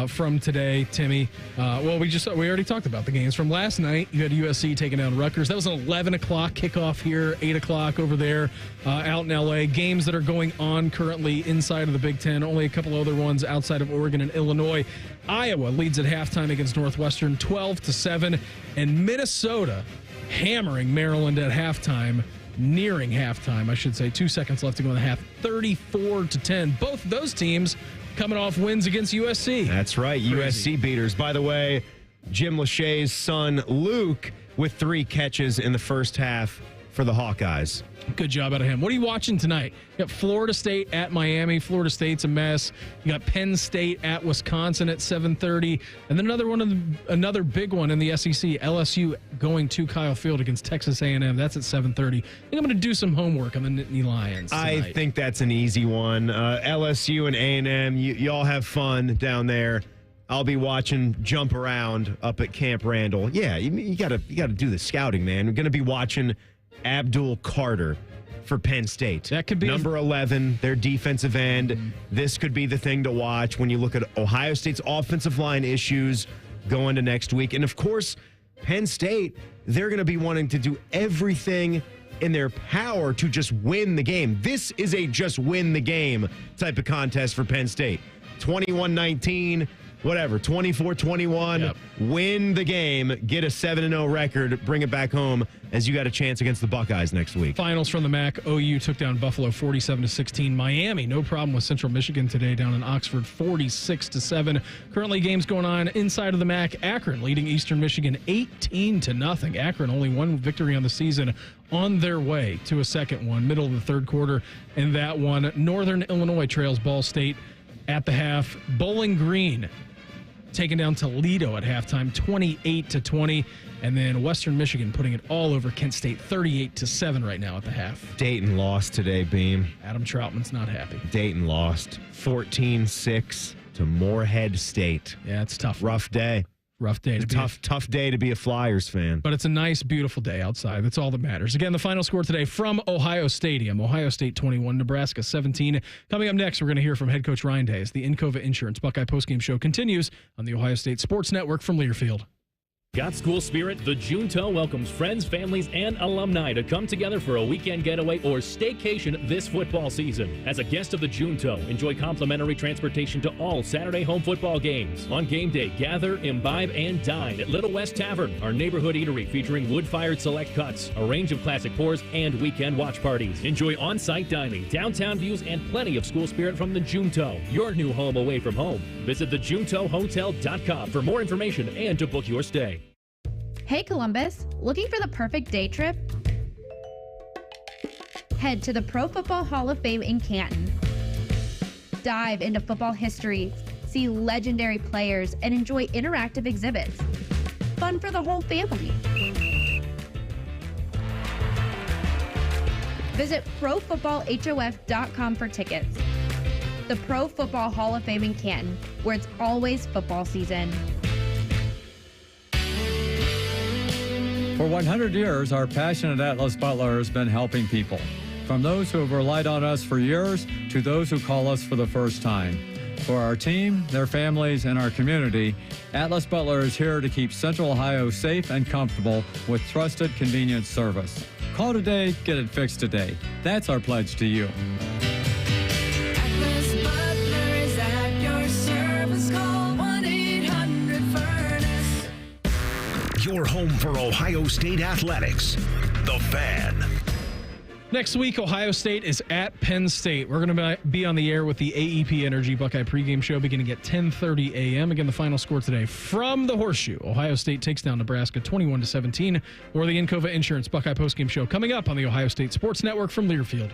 From today, Timmy. We already talked about the games from last night. You had USC taking down Rutgers. That was an 11 o'clock kickoff here, 8 o'clock over there out in L.A. Games that are going on currently inside of the Big Ten. Only a couple other ones outside of Oregon and Illinois. Iowa leads at halftime against Northwestern, 12-7. And Minnesota hammering Maryland at halftime. Nearing halftime, I should say. 2 seconds left to go in the half. 34-10. Both of those teams coming off wins against USC. That's right, Crazy. USC beaters. By the way, Jim Lachey's son, Luke, with 3 catches in the first half for the Hawkeyes. Good job out of him. What are you watching tonight? You got Florida State at Miami. Florida State's a mess. You got Penn State at Wisconsin at 7:30. And then another big one in the SEC, LSU going to Kyle Field against Texas A&M. That's at 7:30. I think I'm going to do some homework on the Nittany Lions tonight. I think that's an easy one. LSU and A&M, y'all have fun down there. I'll be watching Jump Around up at Camp Randall. Yeah, you got to do the scouting, man. We're going to be watching Abdul Carter for Penn State. That could be number 11, their defensive end. This could be the thing to watch when you look at Ohio State's offensive line issues going to next week. And of course, Penn State, they're going to be wanting to do everything in their power to just win the game. This is a just win the game type of contest for Penn State. 21-19. Whatever, 24-21, yep. Win the game, get a 7-0 record, bring it back home as you got a chance against the Buckeyes next week. Finals from the MAC, OU took down Buffalo 47-16. Miami, no problem with Central Michigan today down in Oxford 46-7. Currently games going on inside of the MAC. Akron leading Eastern Michigan 18-0. Akron only one victory on the season, on their way to a second one, middle of the third quarter. And that one, Northern Illinois trails Ball State at the half. Bowling Green taken down Toledo at halftime, 28-20, and then Western Michigan putting it all over Kent State, 38-7 right now at the half. Dayton lost today, Beam. Adam Troutman's not happy. Dayton lost 14-6 to Morehead State. Yeah, it's tough. Rough day. Rough day. It's a tough day to be a Flyers fan. But it's a nice, beautiful day outside. That's all that matters. Again, the final score today from Ohio Stadium. Ohio State 21, Nebraska 17. Coming up next, we're going to hear from head coach Ryan Day as the Encova Insurance Buckeye postgame show continues on the Ohio State Sports Network from Learfield. Got school spirit? The Junto welcomes friends, families, and alumni to come together for a weekend getaway or staycation this football season. As a guest of the Junto, enjoy complimentary transportation to all Saturday home football games. On game day, gather, imbibe, and dine at Little West Tavern, our neighborhood eatery featuring wood-fired select cuts, a range of classic pours, and weekend watch parties. Enjoy on-site dining, downtown views, and plenty of school spirit from the Junto, your new home away from home. Visit thejuntohotel.com for more information and to book your stay. Hey Columbus, looking for the perfect day trip? Head to the Pro Football Hall of Fame in Canton. Dive into football history, see legendary players, and enjoy interactive exhibits. Fun for the whole family. Visit ProFootballHOF.com for tickets. The Pro Football Hall of Fame in Canton, where it's always football season. For 100 years, our passionate Atlas Butler has been helping people. From those who have relied on us for years to those who call us for the first time. For our team, their families, and our community, Atlas Butler is here to keep Central Ohio safe and comfortable with trusted, convenient service. Call today, get it fixed today. That's our pledge to you. Atlas Butler is at your service. Call 1-800-FURNACE. Your home for Ohio State athletics. The Fan. Next week, Ohio State is at Penn State. We're going to be on the air with the AEP Energy Buckeye pregame show beginning at 10:30 a.m. Again, the final score today from the Horseshoe. Ohio State takes down Nebraska 21-17. Or the Encova Insurance Buckeye postgame show coming up on the Ohio State Sports Network from Learfield.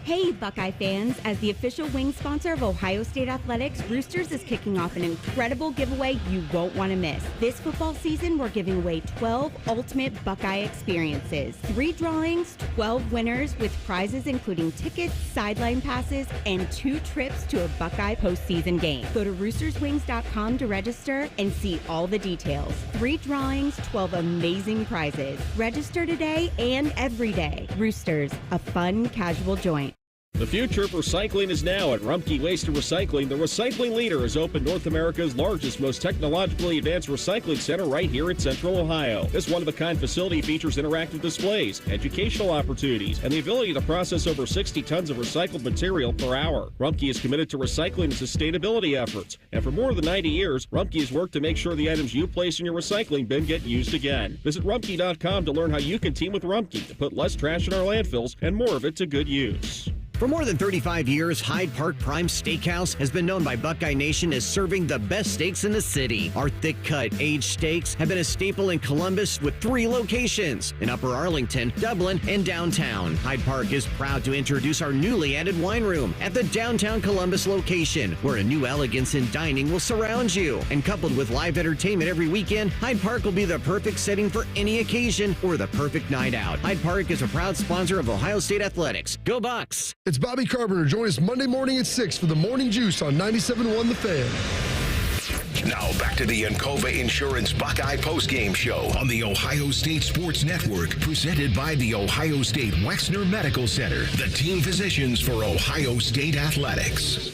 Hey, Buckeye fans. As the official wing sponsor of Ohio State Athletics, Roosters is kicking off an incredible giveaway you won't want to miss. This football season, we're giving away 12 ultimate Buckeye experiences. 3 drawings, 12 winners with prizes including tickets, sideline passes, and 2 trips to a Buckeye postseason game. Go to roosterswings.com to register and see all the details. 3 drawings, 12 amazing prizes. Register today and every day. Roosters, a fun, casual joint. The future of recycling is now at Rumpke Waste and Recycling. The recycling leader has opened North America's largest, most technologically advanced recycling center right here in Central Ohio. This one-of-a-kind facility features interactive displays, educational opportunities, and the ability to process over 60 tons of recycled material per hour. Rumpke is committed to recycling and sustainability efforts. And for more than 90 years, Rumpke has worked to make sure the items you place in your recycling bin get used again. Visit Rumpke.com to learn how you can team with Rumpke to put less trash in our landfills and more of it to good use. For more than 35 years, Hyde Park Prime Steakhouse has been known by Buckeye Nation as serving the best steaks in the city. Our thick-cut, aged steaks have been a staple in Columbus with 3 locations in Upper Arlington, Dublin, and downtown. Hyde Park is proud to introduce our newly added wine room at the downtown Columbus location, where a new elegance in dining will surround you. And coupled with live entertainment every weekend, Hyde Park will be the perfect setting for any occasion or the perfect night out. Hyde Park is a proud sponsor of Ohio State Athletics. Go Bucks! It's Bobby Carpenter. Join us Monday morning at 6 for the Morning Juice on 97.1 The Fan. Now back to the Encova Insurance Buckeye postgame show on the Ohio State Sports Network, presented by the Ohio State Wexner Medical Center, the team physicians for Ohio State Athletics.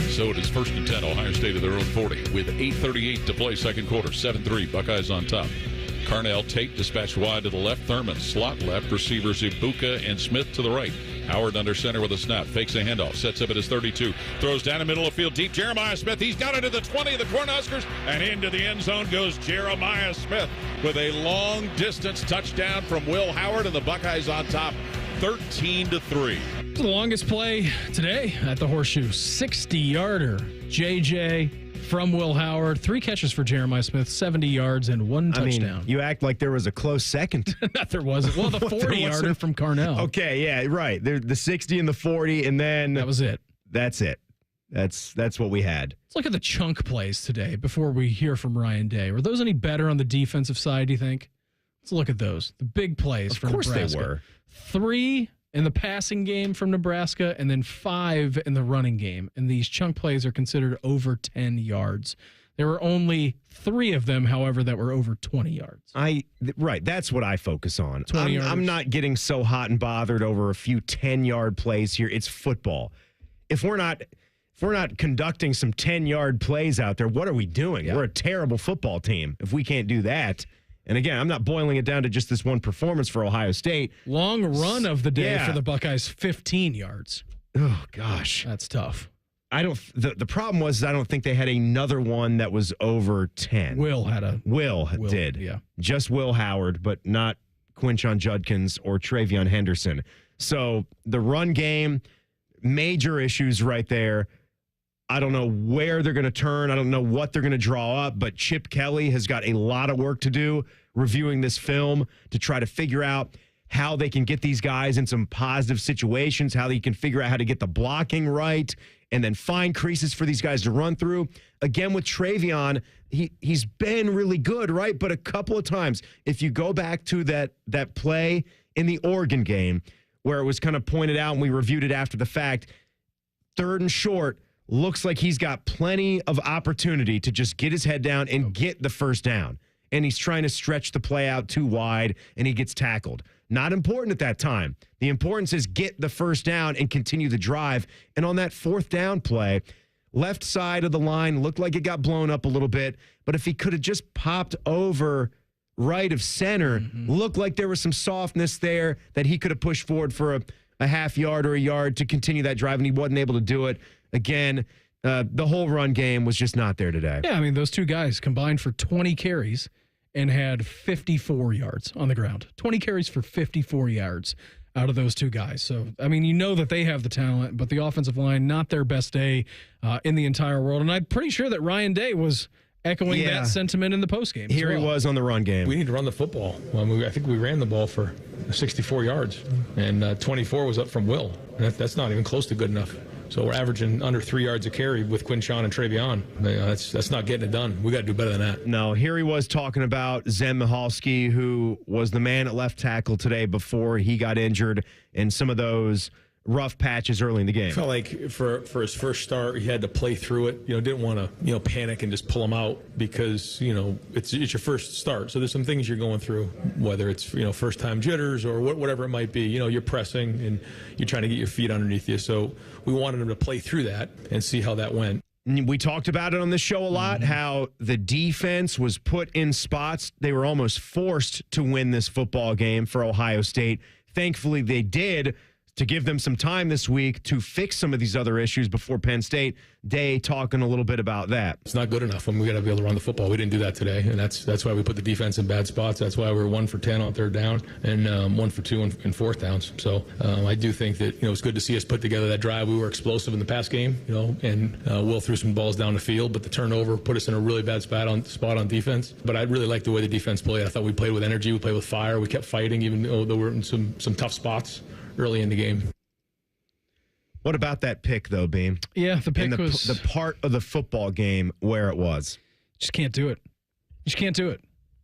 So it is 1st and 10, Ohio State of their own 40 with 8:38 to play second quarter, 7-3, Buckeyes on top. Carnell Tate dispatched wide to the left, Thurman slot left, receivers Ibuka and Smith to the right. Howard under center with a snap, fakes a handoff, sets up at his 32, throws down the middle of the field deep. Jeremiah Smith, he's got it to the 20 of the Cornhuskers, and into the end zone goes Jeremiah Smith with a long distance touchdown from Will Howard, and the Buckeyes on top, 13-3. The longest play today at the Horseshoe, 60-yarder. JJ from Will Howard, 3 catches for Jeremiah Smith, 70 yards and 1 touchdown. I mean, you act like there was a close second. There wasn't. Well, the 40-yarder from Carnell. Okay, yeah, right. The 60 and the 40, and then that was it. That's it. That's what we had. Let's look at the chunk plays today before we hear from Ryan Day. Were those any better on the defensive side, do you think? Let's look at those. The big plays for Nebraska. Of course they were. 3 in the passing game from Nebraska, and then 5 in the running game. And these chunk plays are considered over 10 yards. There were only 3 of them, however, that were over 20 yards. Right, that's what I focus on. 20 I'm not getting so hot and bothered over a few 10-yard plays here. It's football. If we're not conducting some 10-yard plays out there, what are we doing? Yeah. We're a terrible football team if we can't do that. And again, I'm not boiling it down to just this one performance for Ohio State. Long run of the day for the Buckeyes, 15 yards. Oh, gosh. That's tough. The problem was I don't think they had another one that was over 10. Will did. Yeah. Just Will Howard, but not Quinshon Judkins or Travion Henderson. So the run game, major issues right there. I don't know where they're going to turn. I don't know what they're going to draw up, but Chip Kelly has got a lot of work to do reviewing this film to try to figure out how they can get these guys in some positive situations, how they can figure out how to get the blocking right, and then find creases for these guys to run through. Again, with Travion, he's been really good, right? But a couple of times, if you go back to that play in the Oregon game where it was kind of pointed out and we reviewed it after the fact, 3rd and short, looks like he's got plenty of opportunity to just get his head down and get the first down. And he's trying to stretch the play out too wide, and he gets tackled. Not important at that time. The importance is get the first down and continue the drive. And on that 4th down play, left side of the line looked like it got blown up a little bit. But if he could have just popped over right of center, looked like there was some softness there that he could have pushed forward for a half yard or a yard to continue that drive, and he wasn't able to do it. Again, the whole run game was just not there today. Yeah, I mean, those 2 guys combined for 20 carries and had 54 yards on the ground. 20 carries for 54 yards out of those 2 guys. So, I mean, you know that they have the talent, but the offensive line, not their best day in the entire world. And I'm pretty sure that Ryan Day was echoing that sentiment in the postgame. Here he was on the run game. We need to run the football. I think we ran the ball for 64 yards, and 24 was up from Will. And that's not even close to good enough. So we're averaging under 3 yards a carry with Quinshon and Travion. That's not getting it done. We got to do better than that. No, here he was talking about Zen Michalski, who was the man at left tackle today before he got injured, and some of those rough patches early in the game. Felt like for his first start, he had to play through it. Didn't want to panic and just pull him out because it's your first start. So there's some things you're going through, whether it's first time jitters or whatever it might be. You're pressing and you're trying to get your feet underneath you. So we wanted him to play through that and see how that went. We talked about it on the show a lot, how the defense was put in spots. They were almost forced to win this football game for Ohio State. Thankfully, they did to give them some time this week to fix some of these other issues before Penn State. Day talking a little bit about that. It's not good enough. We got to be able to run the football. We didn't do that today, and that's why we put the defense in bad spots. That's why we were 1 for 10 on third down and 1 for 2 in fourth downs. So I do think that it's good to see us put together that drive. We were explosive in the pass game, and Will threw some balls down the field, but the turnover put us in a really bad spot on defense. But I really liked the way the defense played. I thought we played with energy. We played with fire. We kept fighting, even though there were in some tough spots early in the game. What about that pick, though, Beam? Yeah, the pick was the part of the football game where it was. Just can't do it. Just can't do it.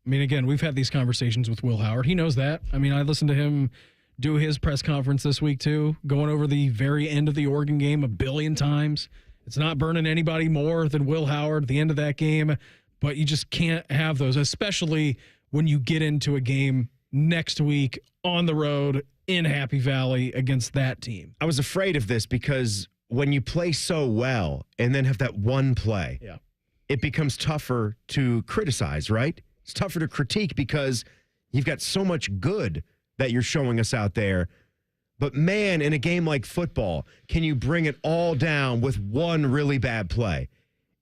I mean, again, we've had these conversations with Will Howard. He knows that. I mean, I listened to him do his press conference this week, too, going over the very end of the Oregon game 1 billion times. It's not burning anybody more than Will Howard at the end of that game, but you just can't have those, especially when you get into a game next week on the road in Happy Valley against that team. I was afraid of this because when you play so well and then have that one play, it becomes tougher to criticize, right? It's tougher to critique because you've got so much good that you're showing us out there. But man, in a game like football, can you bring it all down with one really bad play?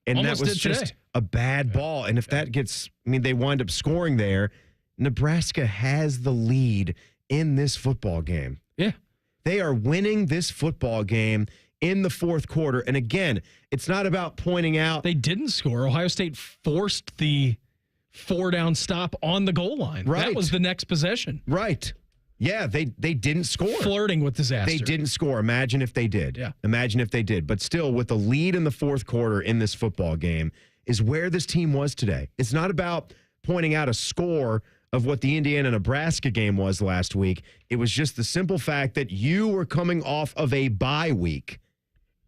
And Almost that was just a bad ball. And if that gets, they wind up scoring there. Nebraska has the lead in this football game. Yeah. They are winning this football game in the fourth quarter. And again, it's not about pointing out. They didn't score. Ohio State forced the 4-down stop on the goal line. Right. That was the next possession. Right. Yeah, they didn't score. Flirting with disaster. They didn't score. Imagine if they did. Yeah. Imagine if they did. But still, with the lead in the fourth quarter in this football game is where this team was today. It's not about pointing out a score of what the Indiana-Nebraska game was last week. It was just the simple fact that you were coming off of a bye week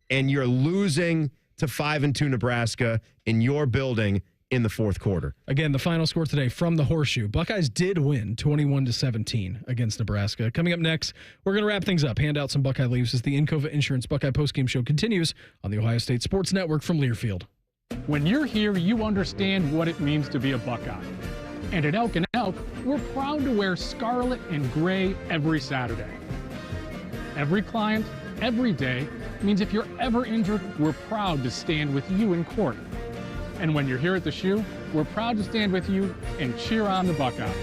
and you're losing to 5-2 Nebraska in your building in the fourth quarter. Again, the final score today from the Horseshoe. Buckeyes did win 21-17 against Nebraska. Coming up next, we're going to wrap things up, hand out some Buckeye leaves as the Encova Insurance Buckeye postgame show continues on the Ohio State Sports Network from Learfield. When you're here, you understand what it means to be a Buckeye. And at Elk and Elk, we're proud to wear scarlet and gray every Saturday. Every client, every day, means if you're ever injured, we're proud to stand with you in court. And when you're here at the Shoe, we're proud to stand with you and cheer on the Buckeyes.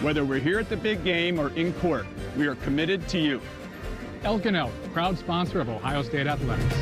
Whether we're here at the big game or in court, we are committed to you. Elk and Elk, proud sponsor of Ohio State Athletics.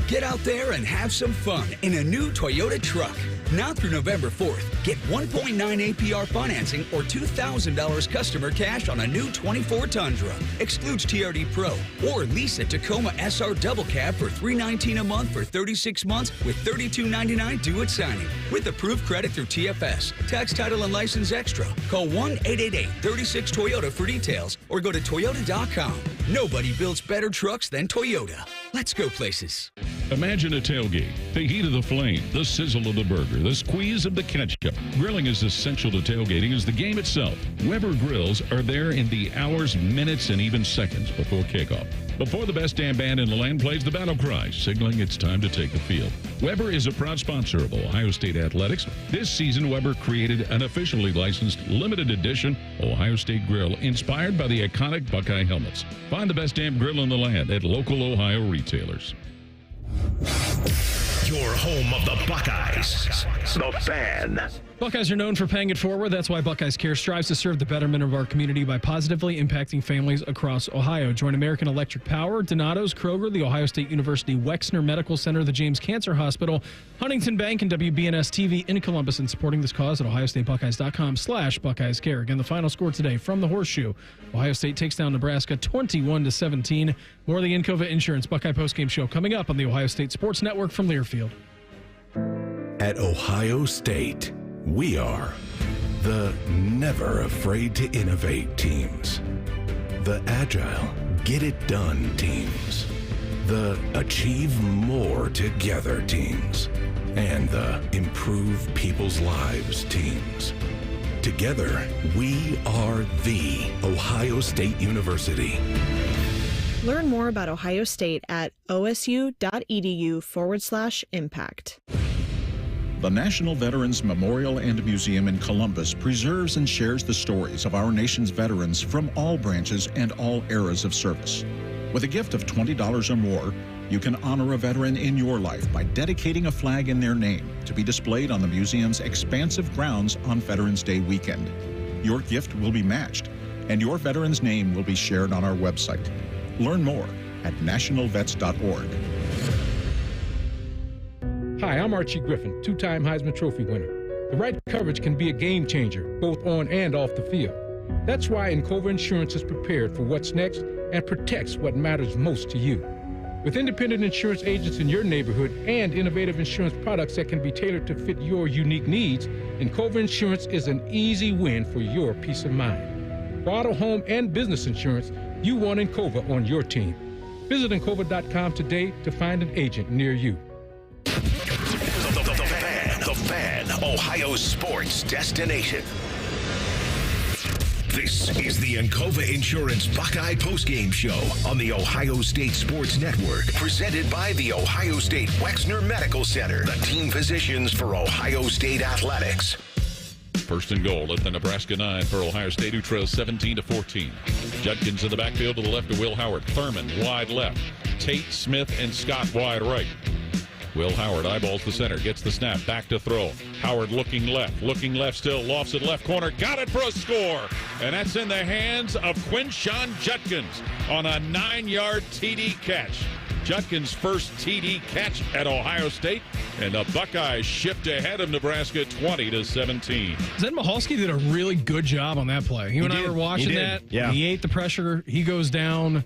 Get out there and have some fun in a new Toyota truck. Now through November 4th, get 1.9 APR financing or $2,000 customer cash on a new 24 Tundra. Excludes TRD Pro. Or lease a Tacoma SR Double Cab for $319 a month for 36 months with $32.99 due at signing. With approved credit through TFS. Tax, title, and license extra. Call 1-888-36-TOYOTA for details or go to Toyota.com. Nobody builds better trucks than Toyota. Let's go places. Imagine a tailgate. The heat of the flame, the sizzle of the burger, the squeeze of the ketchup. Grilling is essential to tailgating as the game itself. Weber grills are there in the hours, minutes, and even seconds before kickoff. Before the best damn band in the land plays the battle cry, signaling it's time to take the field. Weber is a proud sponsor of Ohio State Athletics. This season, Weber created an officially licensed limited edition Ohio State grill inspired by the iconic Buckeye helmets. Find the best damn grill in the land at local Ohio retailers. Your home of the Buckeyes, The Fan. Buckeyes are known for paying it forward. That's why Buckeyes Care strives to serve the betterment of our community by positively impacting families across Ohio. Join American Electric Power, Donato's, Kroger, the Ohio State University Wexner Medical Center, the James Cancer Hospital, Huntington Bank, and WBNS TV in Columbus in supporting this cause at ohiostatebuckeyes.com/Buckeyes Care. Again, the final score today from the Horseshoe. Ohio State takes down Nebraska 21-17. More of the Encova Insurance Buckeye postgame show coming up on the Ohio State Sports Network from Learfield. At Ohio State, we are the never afraid to innovate teams, the agile, get it done teams, the achieve more together teams, and the improve people's lives teams. Together, we are the Ohio State University. Learn more about Ohio State at osu.edu/impact. The National Veterans Memorial and Museum in Columbus preserves and shares the stories of our nation's veterans from all branches and all eras of service. With a gift of $20 or more, you can honor a veteran in your life by dedicating a flag in their name to be displayed on the museum's expansive grounds on Veterans Day weekend. Your gift will be matched, and your veteran's name will be shared on our website. Learn more at nationalvets.org. Hi, I'm Archie Griffin, two-time Heisman Trophy winner. The right coverage can be a game changer, both on and off the field. That's why Encova Insurance is prepared for what's next and protects what matters most to you. With independent insurance agents in your neighborhood and innovative insurance products that can be tailored to fit your unique needs, Encova Insurance is an easy win for your peace of mind. For auto, home, and business insurance, you want Encova on your team. Visit Encova.com today to find an agent near you. The Fan, Ohio sports destination. This is the Encova Insurance Buckeye Postgame Show on the Ohio State Sports Network, presented by the Ohio State Wexner Medical Center, the team physicians for Ohio State athletics. First and goal at the Nebraska 9 for Ohio State, who trails 17-14. Judkins in the backfield to the left of Will Howard. Thurman wide left. Tate, Smith, and Scott wide right. Will Howard eyeballs the center, gets the snap, back to throw. Howard looking left still, lofts it left corner, got it for a score. And that's in the hands of Quinshon Judkins on a 9-yard TD catch. Judkins' first TD catch at Ohio State, and the Buckeyes shift ahead of Nebraska 20-17. Zen Michalski did a really good job on that play. You and I were watching that. Yeah. He ate the pressure. He goes down.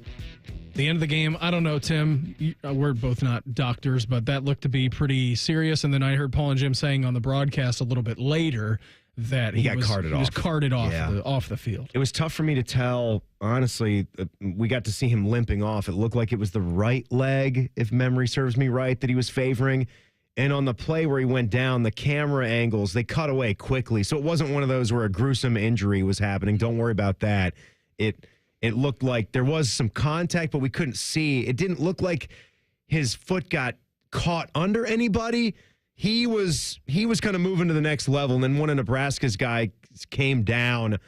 The end of the game, I don't know, Tim. We're both not doctors, but that looked to be pretty serious. And then I heard Paul and Jim saying on the broadcast a little bit later that he was carted off the field. It was tough for me to tell, honestly. We got to see him limping off. It looked like it was the right leg, if memory serves me right, that he was favoring. And on the play where he went down, the camera angles, they cut away quickly. So it wasn't one of those where a gruesome injury was happening. Don't worry about that. It looked like there was some contact, but we couldn't see. It didn't look like his foot got caught under anybody. He was kind of moving to the next level, and then one of Nebraska's guys came down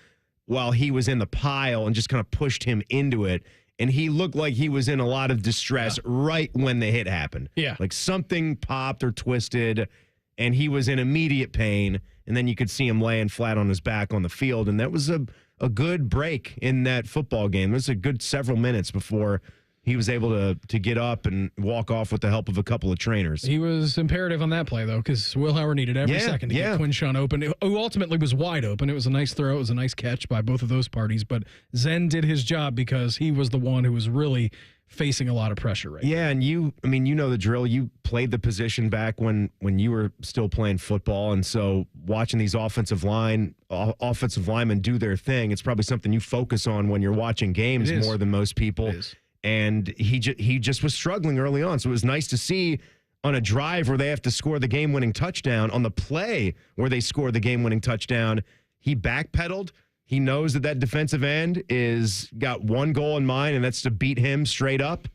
while he was in the pile and just kind of pushed him into it. And he looked like he was in a lot of distress right when the hit happened. Yeah. Like something popped or twisted, and he was in immediate pain. And then you could see him laying flat on his back on the field. And that was a good break in that football game. It was a good several minutes before he was able to get up and walk off with the help of a couple of trainers. He was imperative on that play, though, because Will Howard needed every second to get Quinshon open, who ultimately was wide open. It was a nice throw. It was a nice catch by both of those parties. But Zen did his job because he was the one who was really facing a lot of pressure right now. And you know the drill. You played the position back when you were still playing football. And so watching these offensive linemen do their thing, it's probably something you focus on when you're watching games more than most people. It is. And he just was struggling early on. So it was nice to see on a drive where they have to score the game-winning touchdown, on the play where they score the game-winning touchdown, he backpedaled. He knows that defensive end got one goal in mind, and that's to beat him straight up.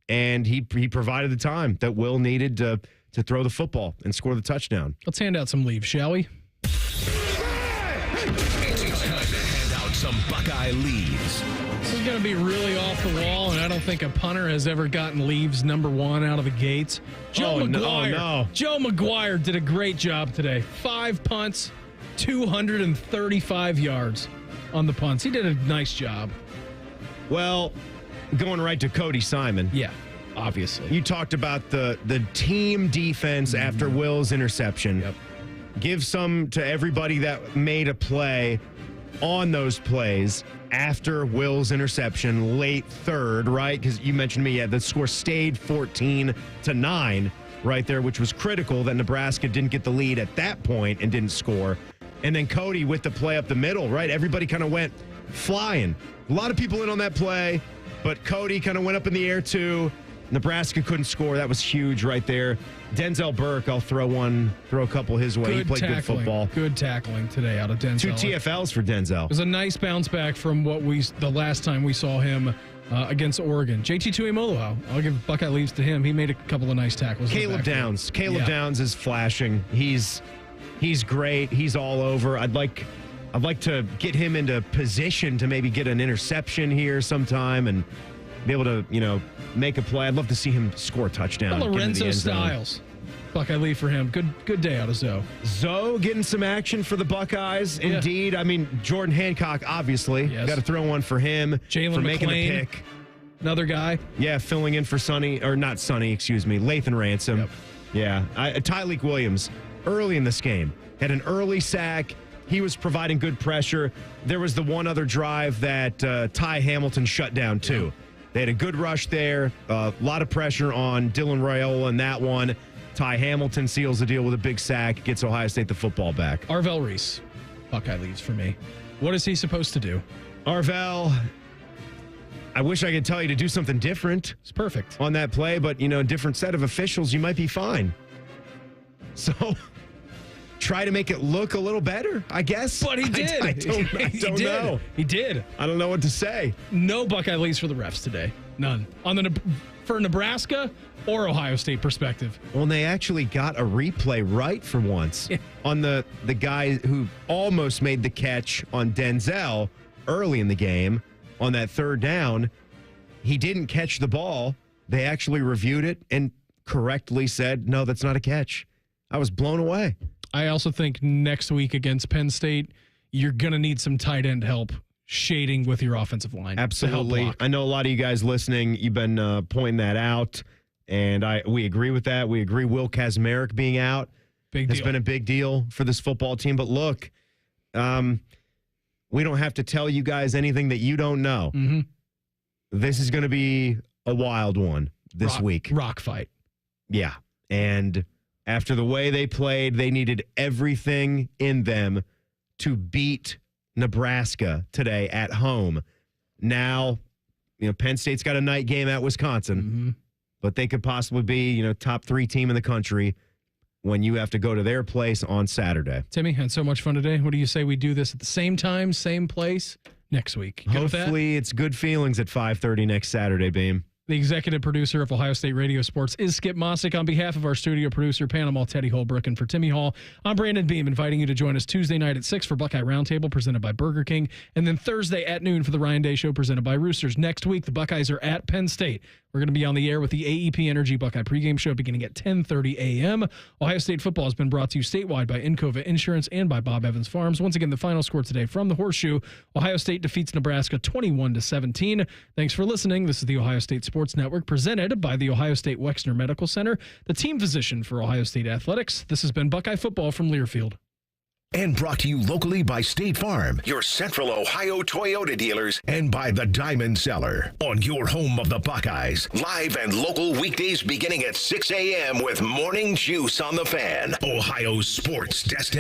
And he provided the time that Will needed to throw the football and score the touchdown. Let's hand out some leaves, shall we? It's time to hand out some Buckeye leaves. This is going to be really off the wall, and I don't think a punter has ever gotten leaves number one out of the gates. Joe McGuire. No. Joe McGuire did a great job today. 5 punts, 235 yards on the punts. He did a nice job. Well, going right to Cody Simon. Yeah, obviously. You talked about the team defense after Will's interception. Yep. Give some to everybody that made a play on those plays after Will's interception, late third, right? Because you mentioned to me, the score stayed 14-9 right there, which was critical that Nebraska didn't get the lead at that point and didn't score. And then Cody with the play up the middle, right? Everybody kind of went flying. A lot of people in on that play, but Cody kind of went up in the air too. Nebraska couldn't score. That was huge right there. Denzel Burke, I'll throw a couple his way. He played good football. Good tackling today out of Denzel. 2 TFLs for Denzel. It was a nice bounce back from the last time we saw him against Oregon. JT Tuimoloau, I'll give Buckeye leaves to him. He made a couple of nice tackles. Caleb Downs. Caleb Downs is flashing. He's great. He's all over. I'd like to get him into position to maybe get an interception here sometime and be able to, make a play. I'd love to see him score a touchdown. Lorenzo Styles. Buckeye leave for him. Good day out of Zoe. Zoe getting some action for the Buckeyes. Yeah. Indeed. I mean, Jordan Hancock, obviously. Yes. Got to throw one for him. Jalen for making McClain, the pick. Another guy. Yeah, filling in for Lathan Ransom. Yep. Yeah. Tyleek Williams, early in this game, had an early sack. He was providing good pressure. There was the one other drive that Ty Hamilton shut down, too. Yeah. They had a good rush there. A lot of pressure on Dylan Raiola in that one. Ty Hamilton seals the deal with a big sack, gets Ohio State the football back. Arvell Reese, Buckeye leaves for me. What is he supposed to do? Arvell, I wish I could tell you to do something different. It's perfect. On that play, but, different set of officials, you might be fine. So, try to make it look a little better, I guess. But he did. I don't know. He did. I don't know what to say. No Buckeye leaves for the refs today. None. For Nebraska or Ohio State perspective. Well, and they actually got a replay right for once on the guy who almost made the catch on Denzel early in the game on that third down. He didn't catch the ball. They actually reviewed it and correctly said, no, that's not a catch. I was blown away. I also think next week against Penn State, you're going to need some tight end help shading with your offensive line. Absolutely. I know a lot of you guys listening, you've been pointing that out, and we agree with that. We agree Will Kazmarek being out has been a big deal for this football team. But look, we don't have to tell you guys anything that you don't know. Mm-hmm. This is going to be a wild one this week. Rock fight. Yeah. And after the way they played, they needed everything in them to beat Nebraska today at home. Now, Penn State's got a night game at Wisconsin, but they could possibly be, top 3 team in the country when you have to go to their place on Saturday. Timmy, had so much fun today. What do you say we do this at the same time, same place next week? Good Hopefully it's good feelings at 5:30 next Saturday, Beam. The executive producer of Ohio State Radio Sports is Skip Mossick. On behalf of our studio producer, Panama Teddy Holbrook, and for Timmy Hall, I'm Brandon Beam, inviting you to join us Tuesday night at 6 for Buckeye Roundtable, presented by Burger King, and then Thursday at noon for the Ryan Day Show, presented by Roosters. Next week, the Buckeyes are at Penn State. We're going to be on the air with the AEP Energy Buckeye pregame show beginning at 10:30 a.m. Ohio State football has been brought to you statewide by Encova Insurance and by Bob Evans Farms. Once again, the final score today from the Horseshoe: Ohio State defeats Nebraska 21-17. Thanks for listening. This is the Ohio State Sports Network, presented by the Ohio State Wexner Medical Center, the team physician for Ohio State Athletics. This has been Buckeye Football from Learfield. And brought to you locally by State Farm, your Central Ohio Toyota dealers, and by the Diamond Cellar. On your home of the Buckeyes, live and local weekdays beginning at 6 a.m. with Morning Juice on the Fan. Ohio sports destination.